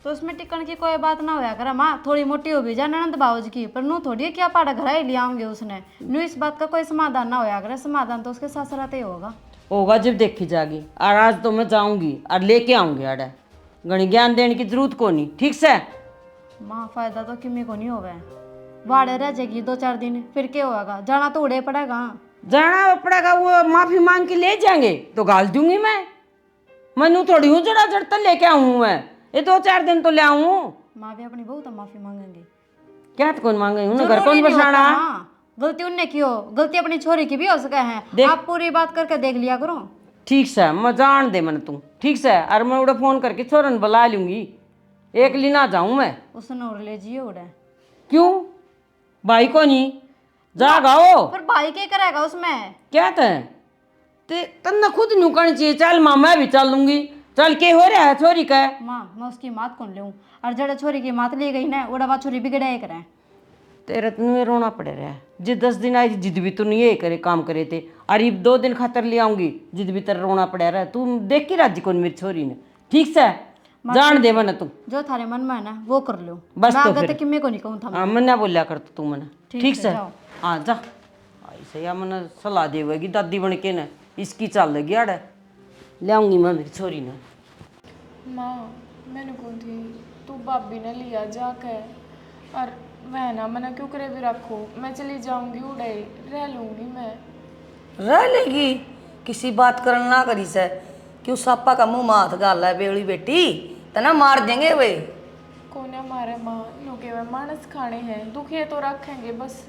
[SPEAKER 5] तो उसमें टिकन की कोई बात ना होया करे माँ थोड़ी मोटी हो भी जाए ननद बाबूजी की पर नू थोड़ी है क्या पाड़ा घर ही ले आऊंगे उसने नू इस बात का कोई समाधान ना होया करे समाधान तो उसके ससुराते ही होगा
[SPEAKER 3] होगा जब देखी जागी और आज तो मैं जाऊंगी और लेके आऊंगी अड़ा गणी ज्ञान देने की जरूरत को नहीं ठीक से
[SPEAKER 5] माँ फायदा तो किमी को नहीं होगा वाड़े रह जाएगी 2-4 दिन फिर क्या होगा जाना तो उड़े पड़ेगा
[SPEAKER 3] जाना पड़ेगा वो माफी मांग के ले जाएंगे तो गाल दूंगी मैं मैनू थोड़ी हूँ जड़ा जड़ तो लेके आऊँ मैं, ये 2-4 दिन तो ले आऊँ।
[SPEAKER 5] माँ भी अपनी बहू तो माफी मांगेंगे।
[SPEAKER 3] क्या तो कौन मांगे, उन्हें घर
[SPEAKER 5] जरूरी
[SPEAKER 3] कौन
[SPEAKER 5] नहीं होता,
[SPEAKER 3] बसाना।
[SPEAKER 5] हाँ, गलती उनने की हो, गलती अपनी छोरी की भी हो सके है। आप पूरी बात करके देख लिया करो।
[SPEAKER 3] ठीक से मैं जान दे मन तू, ठीक से। और मैं उड़े फोन करके छोरन बुला लूंगी, एक ली ना जाऊं मैं।
[SPEAKER 5] उसने और ले जियो उड़े।
[SPEAKER 3] क्यों भाई को नहीं जागाओ,
[SPEAKER 5] पर भाई क्या करेगा उसमें?
[SPEAKER 3] क्या ते तन्ना खुद नुकन चाहिए। चल माँ मैं भी चल लूंगी, चल के हो रहा है छोरी का।
[SPEAKER 5] माँ मैं उसकी मात कौन लूँ, और जड़ा छोरी की मात ली गई ना उड़ा बात छोरी बिगड़े करे।
[SPEAKER 3] तेरे तुम्हें रोना पड़े रहा, जिद 10 दिन आई जिद भी तू नहीं ये करे काम करे थे, और ये 2 दिन खातर ले आऊंगी, जिद भी तेरा रोना पड़ा रहा। तू देख के राज्य कौन मेरी छोरी ने, ठीक से जान दे मन तू,
[SPEAKER 5] जो थारे मन में है ना वो कर लो।
[SPEAKER 3] बस
[SPEAKER 5] मैं
[SPEAKER 3] तो
[SPEAKER 5] आगे
[SPEAKER 3] फिर।
[SPEAKER 5] तक मैं को नहीं कहूँ था।
[SPEAKER 3] हाँ मना बोलिया कर तू मन, ठीक से।
[SPEAKER 5] जाओ।
[SPEAKER 3] हाँ जा, ऐसे या मन सलाह देवेगी दादी बन के ना, इसकी चल लगी आड़े ले आऊंगी मैं मेरी छोरी ने।
[SPEAKER 2] माँ मैंने कौन थी तू भाभी ने लिया जाके, और वह ना मना क्यों करे भी रखो, मैं चली जाऊंगी उड़े रह लूंगी मैं।
[SPEAKER 7] रह लेगी, किसी बात करन ना करी से, क्यों सापा का मुंह माथ गाल है बेड़ी बेटी, तना मार देंगे वे।
[SPEAKER 2] कोने मारे माँ नुके हुए मानस खाने हैं, दुखिए तो रखेंगे, बस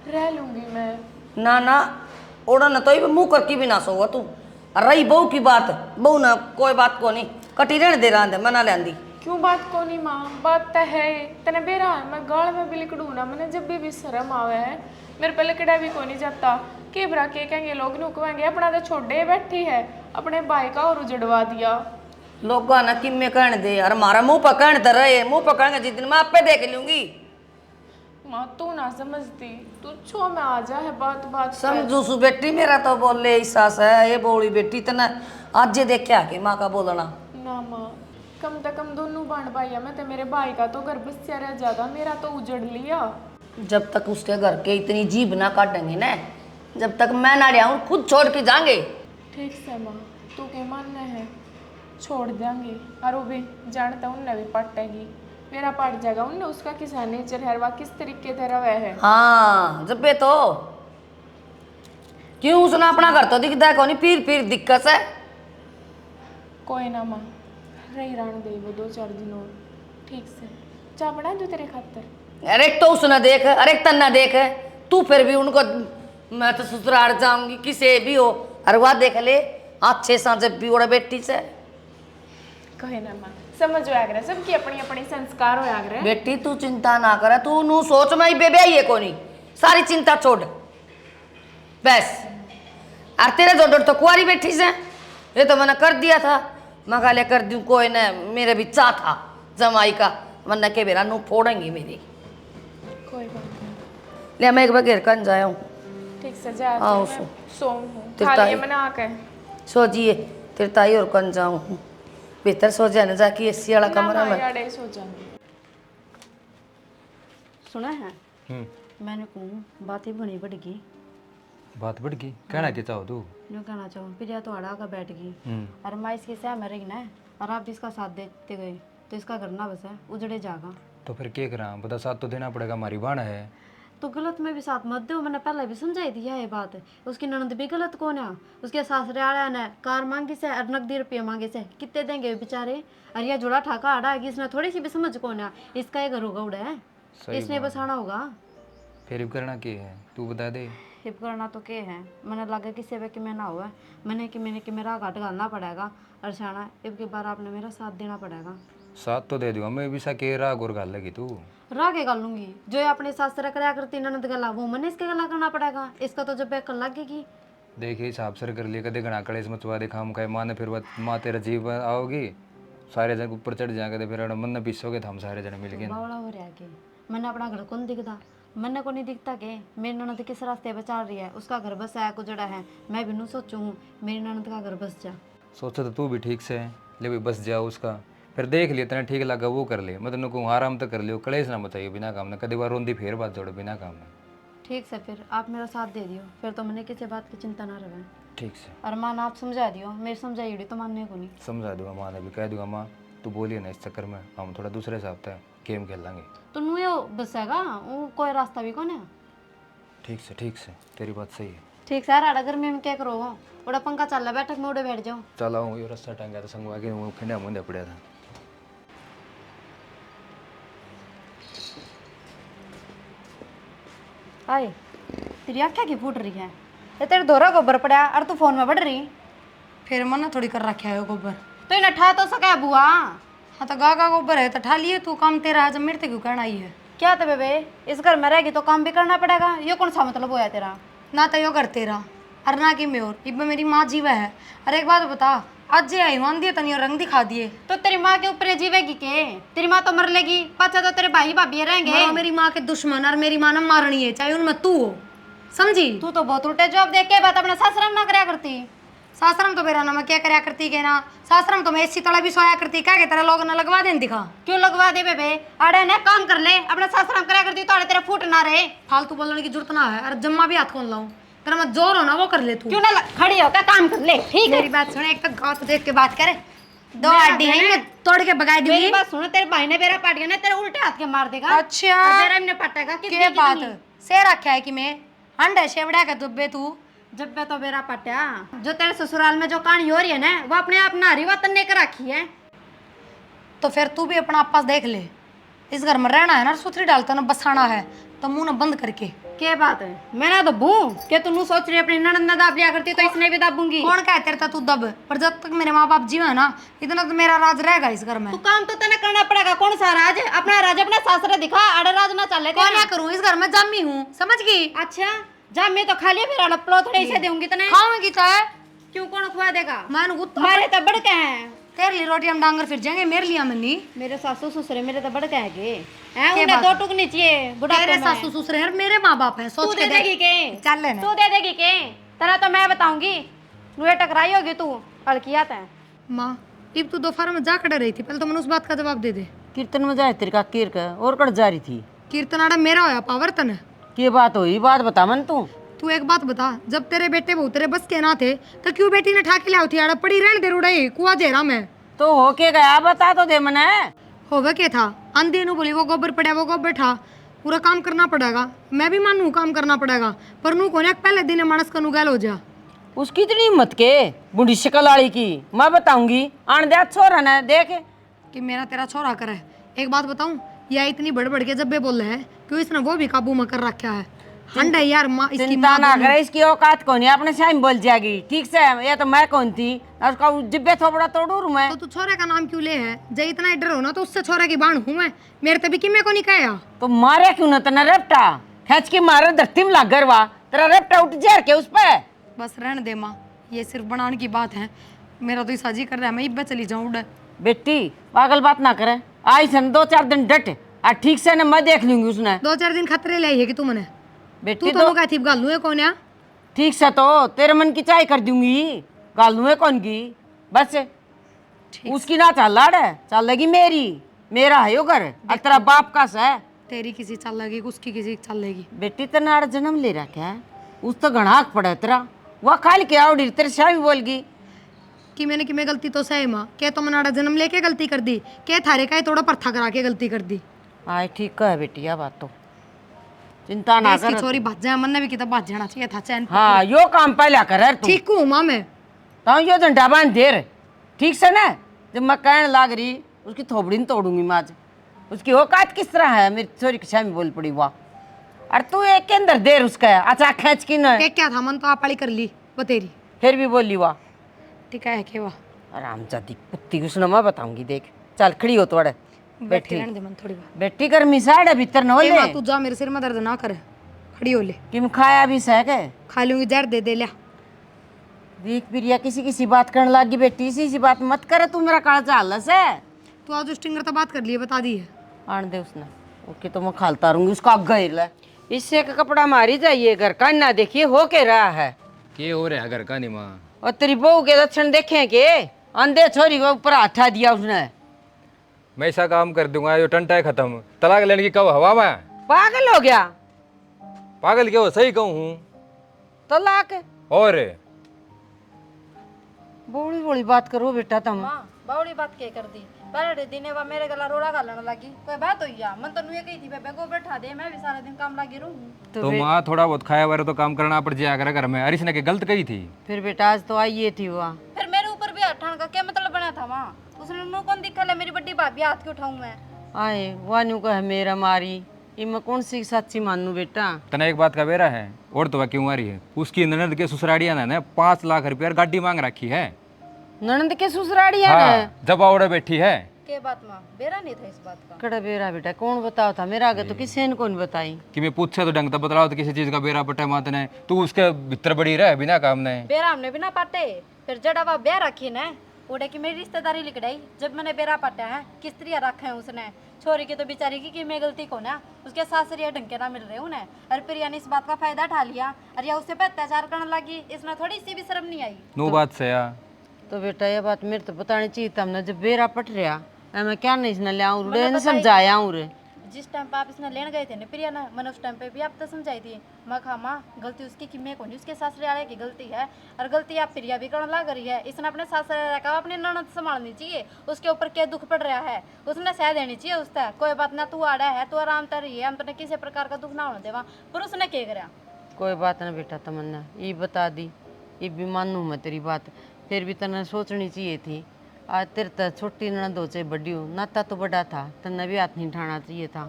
[SPEAKER 2] रह लूंगी मैं।
[SPEAKER 7] ना ना ओड़ा न तो मुंह करके भी ना सोगा तू। और रही बहू की बात, बहू ना कोई बात को नहीं कटी रहने दे रहा मना लेंदी।
[SPEAKER 2] क्यों बात को नहीं माँ, बात तो है तने बेरा है, मैं गाल में भी लिकड़ू ना, मैंने जब भी शर्म आवे है मेरे पे लिकड़ा भी को नहीं जाता। के बरा के कहेंगे लोग नु कहेंगे अपना तो छोड़े बैठी है, अपने भाई का और उजड़वा दिया।
[SPEAKER 7] लोग ना कि मैं कहने दे, और हमारा मुंह पर कहने तो रहे, मुंह पर कहेंगे जिस दिन मैं आप पे देख लूंगी।
[SPEAKER 2] माँ तू ना समझती, तू छो में आ जा है बात बात पे।
[SPEAKER 7] समझू सु बेटी, मेरा तो बोले सास है ये बोली बेटी तना आज ये देख के आके माँ का बोलना।
[SPEAKER 2] ना माँ कम से कम दोनों बाण भाई मैं तो मेरे भाई का तो घर बस्या रह जाता, मेरा तो उजड़ लिया।
[SPEAKER 7] जब तक उसके घर के इतनी जीभ ना काटेंगे ना, जब तक मैं ना लियाऊं खुद छोड़ के जाएंगे।
[SPEAKER 2] ठीक से माँ तू के मानना है छोड़ देंगे, और वो भी जानता उनने भी पटेगी, मेरा पट जाएगा उनने, उसका किसान नेचर है, वह किस तरीके से रवा है।
[SPEAKER 7] हाँ जब तो क्यों उसने अपना घर तो दिखता है कौन, फिर दिक्कत है।
[SPEAKER 2] कोई ना माँ रही रान दे वो 2-4 दिन और, ठीक से चाय बना दो तेरे खातर।
[SPEAKER 7] अरे एक तो उसने देख, अरे एक तन्ना देख, तू फिर भी उनको मैं तो ससुराल जाऊंगी किसे भी हो, अरे वह देख ले अच्छे सा जब भी ओड़ा बेटी से।
[SPEAKER 2] कहे ना माँ समझ आया करे, सबकी अपनी अपनी संस्कार हो आगरे।
[SPEAKER 7] बेटी तू चिंता ना कर, तू नू सोच में ही बेबे ये कोनी, सारी चिंता छोड़ बस। और तेरे जोड़ तो कुआरी बैठी से, ये तो मैंने कर दिया था, मैं कहा ले कर दूं, कोई न मेरे भी चाह था जमाई का, वरना के बेरा नू फोड़ेंगी मेरी।
[SPEAKER 2] कोई बात नहीं,
[SPEAKER 7] ले मैं एक बार घेर कर जाया हूँ,
[SPEAKER 2] ठीक से जा
[SPEAKER 7] आओ
[SPEAKER 2] मैं
[SPEAKER 7] सो।
[SPEAKER 2] सोऊं हूँ,
[SPEAKER 7] तेरे
[SPEAKER 2] खा लिए
[SPEAKER 7] ताई-
[SPEAKER 2] मना के।
[SPEAKER 7] सो जिए तेरे ताई और कन जाऊँ, बेहतर सो जाए ना जाके एसी वाला
[SPEAKER 2] ना
[SPEAKER 7] कमरा
[SPEAKER 2] माँ
[SPEAKER 7] में।
[SPEAKER 2] याडे सो जाऊंगी।
[SPEAKER 5] सुना है मैंने कहूँ बात ही बनी बढ़ गई।
[SPEAKER 4] बात बढ़ गई, कहना क्या चाहो तू?
[SPEAKER 5] यूँ कहना चाहूँ फिर या तो अड़ा का बैठ गई,
[SPEAKER 4] हम्म,
[SPEAKER 5] और मैं इसकी सह में रही ना, और आप भी इसका साथ देते गए तो इसका घर ना बस है उजड़े जागा।
[SPEAKER 4] तो फिर क्या करा, बता साथ तो देना पड़ेगा, हमारी बाण है।
[SPEAKER 5] तो गलत में भी साथ मत दो, मैंने पहले भी समझाई दिया है बात। उसकी ननद भी गलत कौन है, उसके सासरे आया ने कार मांगी से और नकदी रुपये मांगे से, कितने देंगे बेचारे। और यह जोड़ा ठाका आड़ा है कि इसने थोड़ी सी भी समझ कौन है, इसका ये घर होगा उड़ा है,
[SPEAKER 4] सही
[SPEAKER 5] इसने
[SPEAKER 4] बात।
[SPEAKER 5] बसाना होगा।
[SPEAKER 4] फिर भी करना क्या है तू बता दे।
[SPEAKER 5] हिप करना तो क्या है, मैंने लगा किसी पे कि मैं ना हुआ, मैंने कि मेरा घाट घालना पड़ेगा, और शाना अब की बार आपने मेरा साथ देना पड़ेगा।
[SPEAKER 4] साथ तो दे दूंगा मैं भी, सा के राग और गाल लगी तू।
[SPEAKER 5] रागे गाल लूंगी, जो ये अपने सास से कराया करती ननद गला, वो मैंने इसके गला करना पड़ेगा, इसका तो जब बैक लगेगी।
[SPEAKER 4] देखिए हिसाब से कर लिए, कदे घना कड़े मचवा दे खाम खाए माँ ने, फिर माँ तेरा जीव आओगी, सारे जन ऊपर चढ़ जाएंगे, तो फिर मन न पीसोगे तो हम सारे जन मिल गए।
[SPEAKER 5] बावड़ा हो रहा के मैंने अपना घर कौन दिखता, मैंने को नहीं दिखता के मेरी ननद किस रास्ते पे चल रही है, उसका घर बस है कुजड़ा है, मैं भी नू सोचू हूँ मेरी ननद का घर बस जा।
[SPEAKER 4] सोचा तो तू भी ठीक से है, ले भाई बस जाओ उसका, फिर देख लिया तेना ठीक लगा वो कर ले, मतलब को आराम तो कर लियो, कलेश ना बताइए बिना काम ने, कभी बार रोंदी फिर बात जोड़ो बिना काम ने।
[SPEAKER 5] ठीक से फिर आप मेरा साथ दे दियो, फिर तो मैंने किसी बात की चिंता ना रहे।
[SPEAKER 4] ठीक से
[SPEAKER 5] और माँ आप समझा दियो, मेरी समझाई तो मानने को नहीं।
[SPEAKER 4] समझा दूंगा, माँ ने भी कह दूंगा, माँ तू बोलिए ना इस चक्कर में, हम थोड़ा दूसरे हिसाब से गेम खेल लेंगे।
[SPEAKER 5] तो नू यो बस हैगा, वो कोई रास्ता भी कौन है।
[SPEAKER 4] ठीक से तेरी बात सही है।
[SPEAKER 5] ठीक सर आड़ा गर्मी में क्या करो बड़ा पंखा चल रहा बैठक में उड़े बैठ जाओ।
[SPEAKER 4] चला हूँ ये रास्ता टांगा था संगवा के वो खंडा मुंडा पड़ा था।
[SPEAKER 5] हाय तेरी आँखें की फूट रही है ये तेरे दोहरा गोबर पड़ा और तू फोन में बढ़ रही।
[SPEAKER 1] फिर मना थोड़ी कर रखा है वो गोबर।
[SPEAKER 5] तो इन्हें ठा तो सका बुआ।
[SPEAKER 1] हाँ तो गागा गोबर है तो ठा लिए तू, काम तेरा है, जब मेरे ते क्यों कहना आई है।
[SPEAKER 5] क्या तो बेबे इस घर में रहेगी तो काम भी करना पड़ेगा, ये कौन सा मतलब होया तेरा।
[SPEAKER 1] ना तो यो कर तेरा और ना कि मैं और इब मेरी माँ जीवा है। अरे एक बात बता, आज जे आई मान दिए तनी और रंग दिखा दिए।
[SPEAKER 5] तो तेरी माँ के ऊपर जीवेगी के, तेरी माँ तो मर लेगी, पाचा तो तेरे भाई भाभी रहेंगे।
[SPEAKER 1] माँ मेरी माँ के दुश्मन और मेरी माँ ने मारनी है, चाहे उनमें तू हो, समझी।
[SPEAKER 5] तू तो बहुत उल्टे जवाब दे के बात अपने ससुराल ना करया करती।
[SPEAKER 1] सासरम तो मेरा नाम क्या करया करती के ना, सासरम तो मैं इसी तला भी सोया करती, क्या के तेरा लोग ना लगवा देन दिखा।
[SPEAKER 5] क्यों लगवा दे बेबे, अरे ने काम कर ले अपने ससुराल करया करती तो अरे तेरा फूट ना रहे।
[SPEAKER 1] फालतू बोलने की जरूरत ना है, अरे जम्मा भी हाथ कौन लाऊं, तेरा मत जोर हो ना वो कर ले तू।
[SPEAKER 5] क्यों ना खड़ी होकर काम कर ले। ठीक है
[SPEAKER 1] मेरी बात सुन, एक तो गाँव तो देख के बात करे, दो हड्डी है मैं तोड़ के भगा
[SPEAKER 5] मेरी
[SPEAKER 1] दूंगी।
[SPEAKER 5] बात सुनो, तेरे भाई ने बेरा पाट गया ना तेरे उल्टे हाथ के मार देगा।
[SPEAKER 1] अच्छा
[SPEAKER 5] और तेरा इन्हें पटेगा
[SPEAKER 1] क्या बात से रखा है कि मैं अंडा शेवड़ा का दुब्बे तू।
[SPEAKER 5] जब मैं तो बेरा पटा जो तेरे ससुराल में जो कहानी हो रही है ना वो अपने आप नारी वतन ने कर रखी है।
[SPEAKER 1] तो फिर तू भी अपना आपस देख ले, इस घर में रहना है ना, सुथरी डालता ना बसाना है तो मुंह ना बंद करके।
[SPEAKER 5] क्या बात है, मैं ना दबू क्या तू सोच रही अपनी ननद ना दाब लिया करती तो इसने भी दाबूंगी।
[SPEAKER 1] कौन कह तेरे ता तू दब, पर जब तक मेरे माँ बाप जीवा ना इतना तो मेरा राज रहेगा इस घर में।
[SPEAKER 5] तू काम तो तेने करना पड़ेगा, कौन सा राज, अपना राज अपने सासरे दिखा, अड़े राज ना चले।
[SPEAKER 1] कौन क्या करूँ, इस घर में जामी हूँ, समझ गई।
[SPEAKER 5] अच्छा जा मैं तो खा लिया फिर अड़पलो थोड़े से दूंगी तने।
[SPEAKER 1] खाऊंगी तो है,
[SPEAKER 5] क्यों कौन खुआ देगा,
[SPEAKER 1] मैं
[SPEAKER 5] मारे तो बड़के हैं।
[SPEAKER 1] तेरे लिए रोटी हम डांगर फिर जाएंगे, मेरे लिए मनी।
[SPEAKER 5] मेरे सासू ससुरे मेरे तो बड़के हैं उन्हें दो टुकनी चाहिए बुढ़ापे
[SPEAKER 1] तेरे
[SPEAKER 5] में।
[SPEAKER 1] सासू ससुरे हैं, मेरे माँ बाप है,
[SPEAKER 5] तू
[SPEAKER 1] सोच
[SPEAKER 5] दे
[SPEAKER 1] के
[SPEAKER 5] देगी
[SPEAKER 1] देख।
[SPEAKER 5] के,
[SPEAKER 1] चल लेना
[SPEAKER 5] तू दे देगी के, तेरा तो मैं बताऊंगी नुए टकराई होगी तू अड़किया तै।
[SPEAKER 1] माँ इब तू दोपहर में जा खड़ा रही थी, पहले तो मैंने उस बात का जवाब दे दे।
[SPEAKER 3] कीर्तन में जाए तेरे का कीर का और कट जा रही थी।
[SPEAKER 1] कीर्तन आड़ा मेरा होया पावर्तन है।
[SPEAKER 3] की बात हुई, बात बता मन
[SPEAKER 1] तू एक बात बता, जब तेरे बेटे बहु तेरे बस के ना थे तो क्यों बेटी ने ठाके लाओ थी आड़ा पड़ी रहने दे रुड़ाई कुआ जेरा में।
[SPEAKER 3] तो हो के गया बता तो दे मने।
[SPEAKER 1] होवे के था अंधे नु बोली वो गोबर पड़ा वो गोबर ठा, पूरा काम करना पड़ेगा। मैं भी मानू काम करना पड़ेगा, पर नू कोने पहले दिन मानस का नु गैल हो जा।
[SPEAKER 3] उसकी इतनी हिम्मत के बूढ़ी शिकल वाली की, मैं बताऊंगी आन दे छोरा ने देख
[SPEAKER 1] कि मेरा तेरा छोरा करे। एक बात बताऊं, यह इतनी बड़ के जब बोल रहे हैं क्यों इसने वो भी काबू में कर रखा है। हंडा यार माँ इसकी
[SPEAKER 3] चिंता
[SPEAKER 1] माँ
[SPEAKER 3] ना करे, इसकी औकात कौन है, अपने साइम बोल जाएगी। ठीक से ये तो मैं कौन थी, उसका जिब्बे थोड़ा तोड़ू मैं।
[SPEAKER 1] तो तू छोरे का नाम क्यों ले है, जब इतना डर हो ना तो उससे छोरे की बाण हूँ मैं, मेरे तभी कि मैं को नहीं कहा।
[SPEAKER 3] तो मारे क्यों ना तना रेपटा खेच के मारे धरती में लाग गरवा, तेरा रेपटा उठ जेर के उस पे।
[SPEAKER 1] बस रहने दे माँ, ये सिर्फ बनाने की बात है, मेरा तो साजी कर रहा है, मैं इब्बे चली जाऊँ उड़।
[SPEAKER 3] बेटी पागल बात ना करे, आई सन 2-4 दिन डट आ ठीक से ना मैं देख लूंगी उसने।
[SPEAKER 1] 2-4 दिन खतरे ले आई है कि तू मने, तू
[SPEAKER 3] बेटी
[SPEAKER 1] तो मुका थी गालू है कौन है।
[SPEAKER 3] ठीक से तो तेरे मन की चाय कर दूंगी, गालू है कौन की बस। उसकी ना चल लाड़ है, चल लगी मेरी, मेरा है यो घर और तेरा बाप का है।
[SPEAKER 1] तेरी किसी चल लगी उसकी किसी चल लेगी।
[SPEAKER 3] बेटी तेने आड़ जन्म ले रखा है, उस तो गणाक पड़ा तेरा, वह खाल के आवड़ी तेरे शामी बोलगी
[SPEAKER 1] कि मैंने कि मैं गलती तो सही माँ, क्या तो मनाड़ा जन्म लेके गलती कर दी, क्या थारे का थोड़ा परथा करा के गलती कर दी।
[SPEAKER 3] आए ठीक है बेटी, यह बात तो चिंता ना
[SPEAKER 1] इसकी
[SPEAKER 3] कर।
[SPEAKER 1] छोरी भाज जाए, मन ने भी कितना भाज जाना चाहिए था चैन।
[SPEAKER 3] हाँ यो काम पहले कर तू।
[SPEAKER 1] ठीक हूँ माँ मैं,
[SPEAKER 3] तो यो झंडा बांध देर ठीक से ना, जब मैं कहने लाग रही उसकी थोबड़ी नहीं तोड़ूंगी मैं आज। उसकी औकात किस तरह है, मेरी छोरी की शामी बोल पड़ी वाह। और तू एक के अंदर देर उसका अच्छा खेच की न
[SPEAKER 1] क्या था मन तो आप वाली कर ली बतेरी,
[SPEAKER 3] फिर भी बोली वाह।
[SPEAKER 1] ठीक है कि वाह
[SPEAKER 3] आराम जाती कुत्ती उसने मैं बताऊंगी देख। चल खड़ी हो तोड़े
[SPEAKER 1] बैठी रहने दे मन थोड़ी बार।
[SPEAKER 3] बेटी गर्मी साइड है भीतर न हो ले।
[SPEAKER 1] तू जा, मेरे सिर में दर्द ना करे, खड़ी हो ले।
[SPEAKER 3] किम खाया भी सह के
[SPEAKER 1] खा लूंगी, जहर दे दे लिया।
[SPEAKER 3] देख प्रिया किसी किसी बात करने लगी बेटी, इसी बात मत करे तू, मेरा काला चाल से।
[SPEAKER 1] तू आज उस टिंगर तो बात कर लिए, बता दी है।
[SPEAKER 3] आन दे उसने ओके, तो मैं खालता रहूंगी उसका अग्गा हिला। इससे का कपड़ा मारी जाइए, घर का ना देखिए हो के रहा है।
[SPEAKER 4] के हो रहा है घर का नहीं माँ।
[SPEAKER 3] और तेरी बहू के लक्षण देखे के, अंधे छोरी को ऊपर हटा दिया उसने।
[SPEAKER 4] मैं ऐसा काम कर दूंगा, जो टंटा है खत्म, तलाक लेने की कब हवा में।
[SPEAKER 3] पागल हो गया,
[SPEAKER 4] पागल क्यों, सही कहूँ हूँ।
[SPEAKER 3] तलाक
[SPEAKER 4] और
[SPEAKER 3] बोली बोली बात करो बेटा तुम।
[SPEAKER 5] बावड़ी बात क्या कर दी, पर दिन वा मेरे गला रोड़ा गालने लगी कोई बात हुई या मन तो नुए कही थी बेबे को बैठा दे मैं भी सारा दिन काम लगी रहूं।
[SPEAKER 4] तो माँ थोड़ा बहुत खाया वारे तो काम करना पड़ जाया करे घर में। अरिश ने के गलत कही थी।
[SPEAKER 3] फिर बेटा आज तो आई थी वहाँ।
[SPEAKER 5] फिर मेरे ऊपर भी हाथ ठान का क्या मतलब बना था वहाँ? उसने मुंह कौन दिखा ले मेरी बड़ी भाभी हाथ क्यों उठाऊं मैं?
[SPEAKER 3] आए वानू कह मेरा मारी इनमें कौन सी सच्ची मानू बेटा।
[SPEAKER 4] तना एक बात का बेरा है और तो वह क्यों आ रही है। उसकी ननद के ससुराड़िया ने 5 लाख रुपया गाड़ी मांग रखी है।
[SPEAKER 3] ननद के ससुराड़िया
[SPEAKER 4] हाँ,
[SPEAKER 3] ने
[SPEAKER 4] जब आवड़े बैठी है।
[SPEAKER 5] के बात माँ बेरा नहीं था इस बात का।
[SPEAKER 3] कड़ा बेरा बेटा कौन बताओ था मेरा आगे तो किसी ने कौन बताई।
[SPEAKER 4] कि मैं पूछे तो ढंग तो बतलाओ तो किसी चीज का बेरा पटे मात ने तू उसके भीतर बड़ी रहे बिना काम ने।
[SPEAKER 5] बेरा हमने बिना पाटे फिर जड़ा ब्याह रखी ने उड़े की मेरी रिश्तेदारी लिख गई जब मैंने बेरा पाटा है किस तरह रखा है उसने। छोरी की तो बेचारी की मैं गलती को ना उसके सासरिया ढंग के ना मिल रहे उन्हें और फिर यानी इस बात का फायदा उठा लिया और या उससे पे अत्याचार करने लगी। इसमें थोड़ी सी भी शर्म नहीं आई।
[SPEAKER 4] नो बात से या
[SPEAKER 3] तो बेटा ये बात मेरे तो बतानी चाहिए था हमने जब बेरा पट रहा मैं क्या नहीं इसने लिया उड़े समझाया उड़े
[SPEAKER 5] जिस टाइम पे आप इसने लेने गए थे ना प्रिया ना मैंने उस टाइम पे भी आप तो समझाई थी मैं खा माँ गलती उसकी कि मैं को नहीं उसके सासरे वाले की गलती है और गलती आप प्रिया भी करने लग रही है। इसने अपने सासरे का अपनी ननद संभालनी चाहिए उसके ऊपर क्या दुख पड़ रहा है उसने सह देनी चाहिए उसका कोई बात ना तू आड़ा है तू आराम कर रही है हम तो किसी प्रकार का दुख ना होने देवा पर उसने क्या करा।
[SPEAKER 3] कोई बात ना बेटा तमन्ना ये बता दी ये भी मानू मैं तेरी बात फिर भी तने सोचनी चाहिए थी। आज तेरे तो छोटी ननद हो चाहे बड़ी हो नाता तो बड़ा था तन्ने भी हाथ नहीं उठाना चाहिए था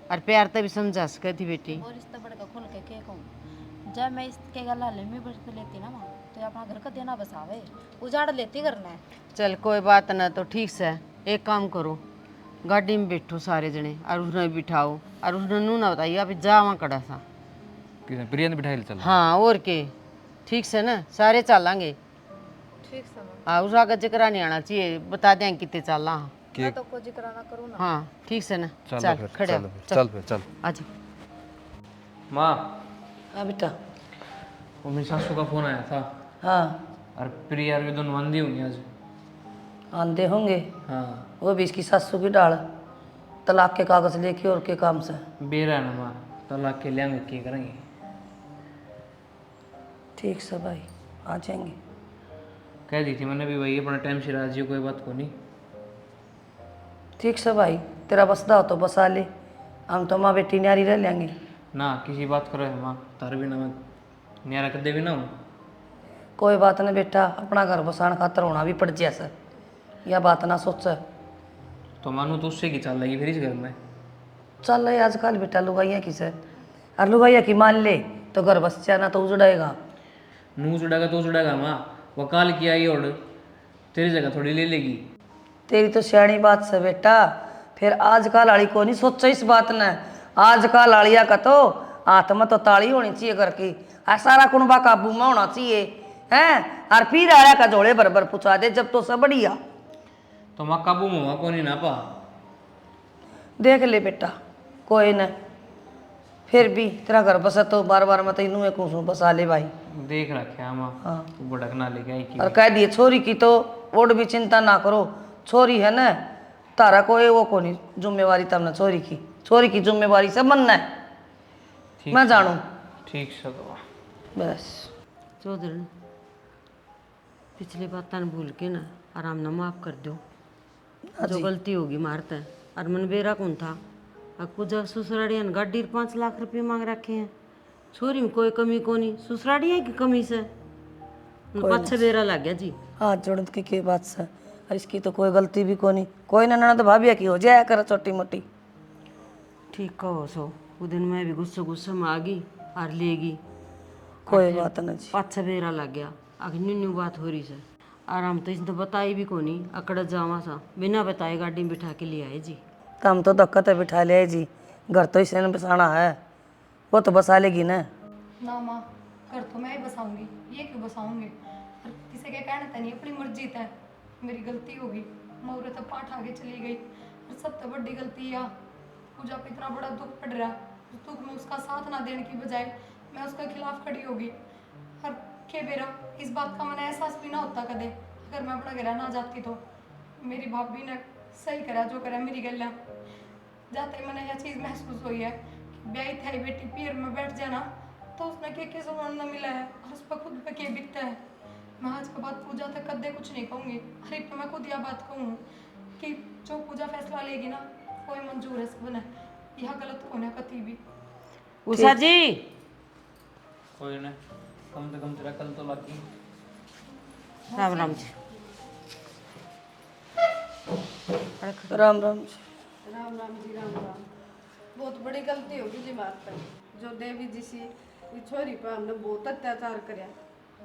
[SPEAKER 3] और प्यार तो भी समझा सके थी बेटी।
[SPEAKER 5] और इस तो बड़का खुल के कहूँ जब मैं इसके गला में बढ़ के लेती ना माँ तो अपना घर का देना बसावे उजाड़ लेती करना है।
[SPEAKER 3] चल कोई बात ना तो ठीक से एक काम करो गाड़ी में बैठो सारे जने और उसने बिठाओ और उसने नू ना बताइए अभी जा वहाँ कड़ा सा
[SPEAKER 4] किसने प्रिया ने बिठाई चल।
[SPEAKER 3] हाँ और के ठीक से ना सारे चलेंगे
[SPEAKER 5] ठीक समय
[SPEAKER 3] हाँ उस आगे जिक्र नहीं आना चाहिए बता दें कितने चलना।
[SPEAKER 5] मैं तो को जिक्र ना करूँ ना।
[SPEAKER 3] हाँ ठीक से ना
[SPEAKER 4] चल
[SPEAKER 3] चल
[SPEAKER 4] फिर
[SPEAKER 3] खड़े हो,
[SPEAKER 4] चल फिर चल।
[SPEAKER 3] आजा।
[SPEAKER 6] माँ
[SPEAKER 7] हाँ बेटा।
[SPEAKER 6] वो मेरी सासू का फोन आया था
[SPEAKER 7] हाँ
[SPEAKER 6] और प्रिया और ये दोनों आंधी होंगी आज।
[SPEAKER 7] आंधे होंगे
[SPEAKER 6] हाँ
[SPEAKER 7] वो भी इसकी सासू की डाल तलाक के कागज लेके और के काम से।
[SPEAKER 6] बेरा है ना माँ तलाक के लेंगे क्या करेंगे।
[SPEAKER 7] ठीक से भाई आ जाएंगे।
[SPEAKER 6] कह दी थी मैंने भी भाई अपना टाइम से राजी हो कोई बात को नहीं।
[SPEAKER 7] ठीक से भाई तेरा बसदा हो तो बसा ले हम तो माँ बेटी न्यारी रह लेंगे
[SPEAKER 6] ना किसी बात करो है माँ तार भी ना मैं न्यारा कर दे भी ना हूँ।
[SPEAKER 7] कोई बात नहीं बेटा अपना घर बसाने खातर होना भी पड़ जाए सर यह बात ना सोच।
[SPEAKER 6] तो मानू तो उससे की चल लगी फिर इस घर में।
[SPEAKER 7] चल रही आजकल बेटा लुगाइया की से और लुगाइया की मान ले तो घर बस जाना तो उजड़ेगा।
[SPEAKER 6] नू चढ़ेगा तो चढ़ेगा माँ वकाल की आई और तेरी जगह थोड़ी ले लेगी।
[SPEAKER 7] तेरी तो सियाणी बात से बेटा फिर आजकल लाड़ी को नहीं सोचा इस बात ने। आजकल लाड़िया का तो हाथ में तो ताली होनी चाहिए घर की और सारा कुनबा काबू में होना चाहिए हैं और फिर आया का झोले बरबर पूछा दे जब तो सब बढ़िया।
[SPEAKER 6] तो माँ काबू में हुआ को नहीं ना पा।
[SPEAKER 7] देख ले बेटा कोई न फिर भी तेरा घर बसा तो बार बार मैं तेनू एक कुसू बसा ले भाई।
[SPEAKER 6] देख रखे माँ
[SPEAKER 7] हाँ
[SPEAKER 6] तू भड़क ना लेके आई की।
[SPEAKER 7] और कह दिए छोरी की तो वोट भी चिंता ना करो छोरी है ना तारा कोई वो को नहीं जिम्मेवारी तब छोरी की जिम्मेवारी सब बनना है मैं जानू।
[SPEAKER 6] ठीक से तो
[SPEAKER 7] बस
[SPEAKER 3] चौधरी पिछली बात भूल के ना आराम ना माफ कर दो जो गलती होगी मारता है और मन बेरा कौन था अब कुछ ससुराड़िया ने गाड़ी 5 लाख रुपये मांग रखे हैं छोरी में कोई कमी को नहीं ससुराड़िया की कमी से 5-6 बेरा लग गया जी।
[SPEAKER 7] हाथ जोड़ के बात से और इसकी तो कोई गलती भी को नहीं कोई ना ननद भाभी की हो जाया कर छोटी मोटी।
[SPEAKER 3] ठीक कहो सो वो दिन मैं भी गुस्से में आ गई और लेगी
[SPEAKER 7] कोई बात ना जी
[SPEAKER 3] 5-6 बेरा लग गया आगे न्यू बात हो रही से आराम तो इसने बताई भी को नहीं अकड़ जावा सा बिना बताए गाड़ी में बिठा के ले आए जी।
[SPEAKER 7] तो हम तो धक्का तो बिठा ले जी घर तो इसे बसाना है वो तो बसा लेगी ना।
[SPEAKER 1] ना माँ घर तो मैं ही बसाऊंगी ये क्यों बसाऊंगी और किसी के कहना था नहीं अपनी मर्जी है मेरी गलती होगी मैं उरे तो पाठ आगे चली गई और सब तो बड़ी गलती है पूजा को इतना बड़ा दुख पड़ रहा उस दुख में उसका साथ ना देने की बजाय मैं उसके खिलाफ खड़ी होगी और के बेरा इस बात का मैंने एहसास भी ना होता कदे अगर मैं अपना घर ना जाती तो मेरी भाभी ने सही करा जो करा मेरी गल्ला जाते मैंने यह चीज़ महसूस हुई है कि ब्याही था बेटी पीर में बैठ जाना तो उसने के सुनना मिला है और उस पर खुद पे के बीतता है। मैं आज के बाद पूजा तक कदे कुछ नहीं कहूँगी हरी पे मैं खुद यह बात कहूँ कि जो पूजा फैसला लेगी ना कोई मंजूर है सबने, यह गलत होने कती भी।
[SPEAKER 3] उषा जी
[SPEAKER 6] कोई ना, कम से कम तेरा कल तो लगी।
[SPEAKER 3] राम राम जी।
[SPEAKER 7] राम राम जी।
[SPEAKER 8] राम राम जी राम राम। बहुत बड़ी गलती होगी जी बात पर, जो देवी जी सी ये छोरी पर हमने बहुत अत्याचार करया।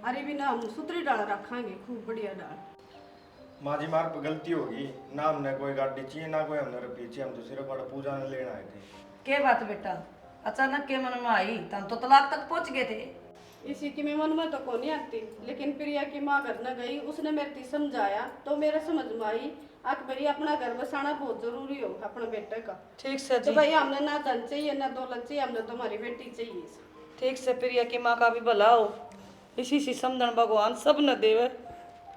[SPEAKER 8] अरे भी ना हम सुतरी डाल रखांगे, खूब बढ़िया डाल।
[SPEAKER 9] माँ जी मार पर गलती होगी ना, हमने कोई गाड़ी चाहिए ना कोई हमने रुपये चाहिए, हम तो सिर्फ बड़ा पूजा में लेना आए थे।
[SPEAKER 7] के बात बेटा, अचानक के मन में आई? तुम तो तलाक तक पहुंच गए थे।
[SPEAKER 8] इसी की मैं मन में तो को नहीं आती, लेकिन प्रिया की माँ घर न गई, उसने मेरे को समझाया तो मेरे समझ में आई भाई अपना घर बसाना बहुत जरूरी हो अपने बेटे का।
[SPEAKER 10] ठीक से
[SPEAKER 8] तो भाई हमने ना धन चाहिए ना दौलत चाहिए, हमने तो हमारी बेटी चाहिए।
[SPEAKER 10] ठीक से प्रिया की माँ का भी भला हो, इसी से समझन भगवान सब न देवे,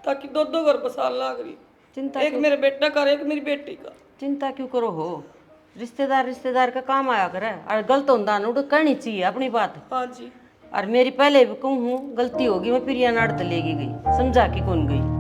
[SPEAKER 10] ताकि दो दो घर बसाल लाग रही।
[SPEAKER 3] चिंता
[SPEAKER 10] एक मेरे बेटे का और एक मेरी बेटी का।
[SPEAKER 3] चिंता क्यों करो हो, रिश्तेदार का काम आया करे, और गलत होता ना तो करनी चाहिए अपनी बात।
[SPEAKER 10] हाँ जी।
[SPEAKER 3] और मेरी पहले भी कहूँ गलती होगी, मैं प्रिया नाड़ लेगी गई, समझा के कौन गई।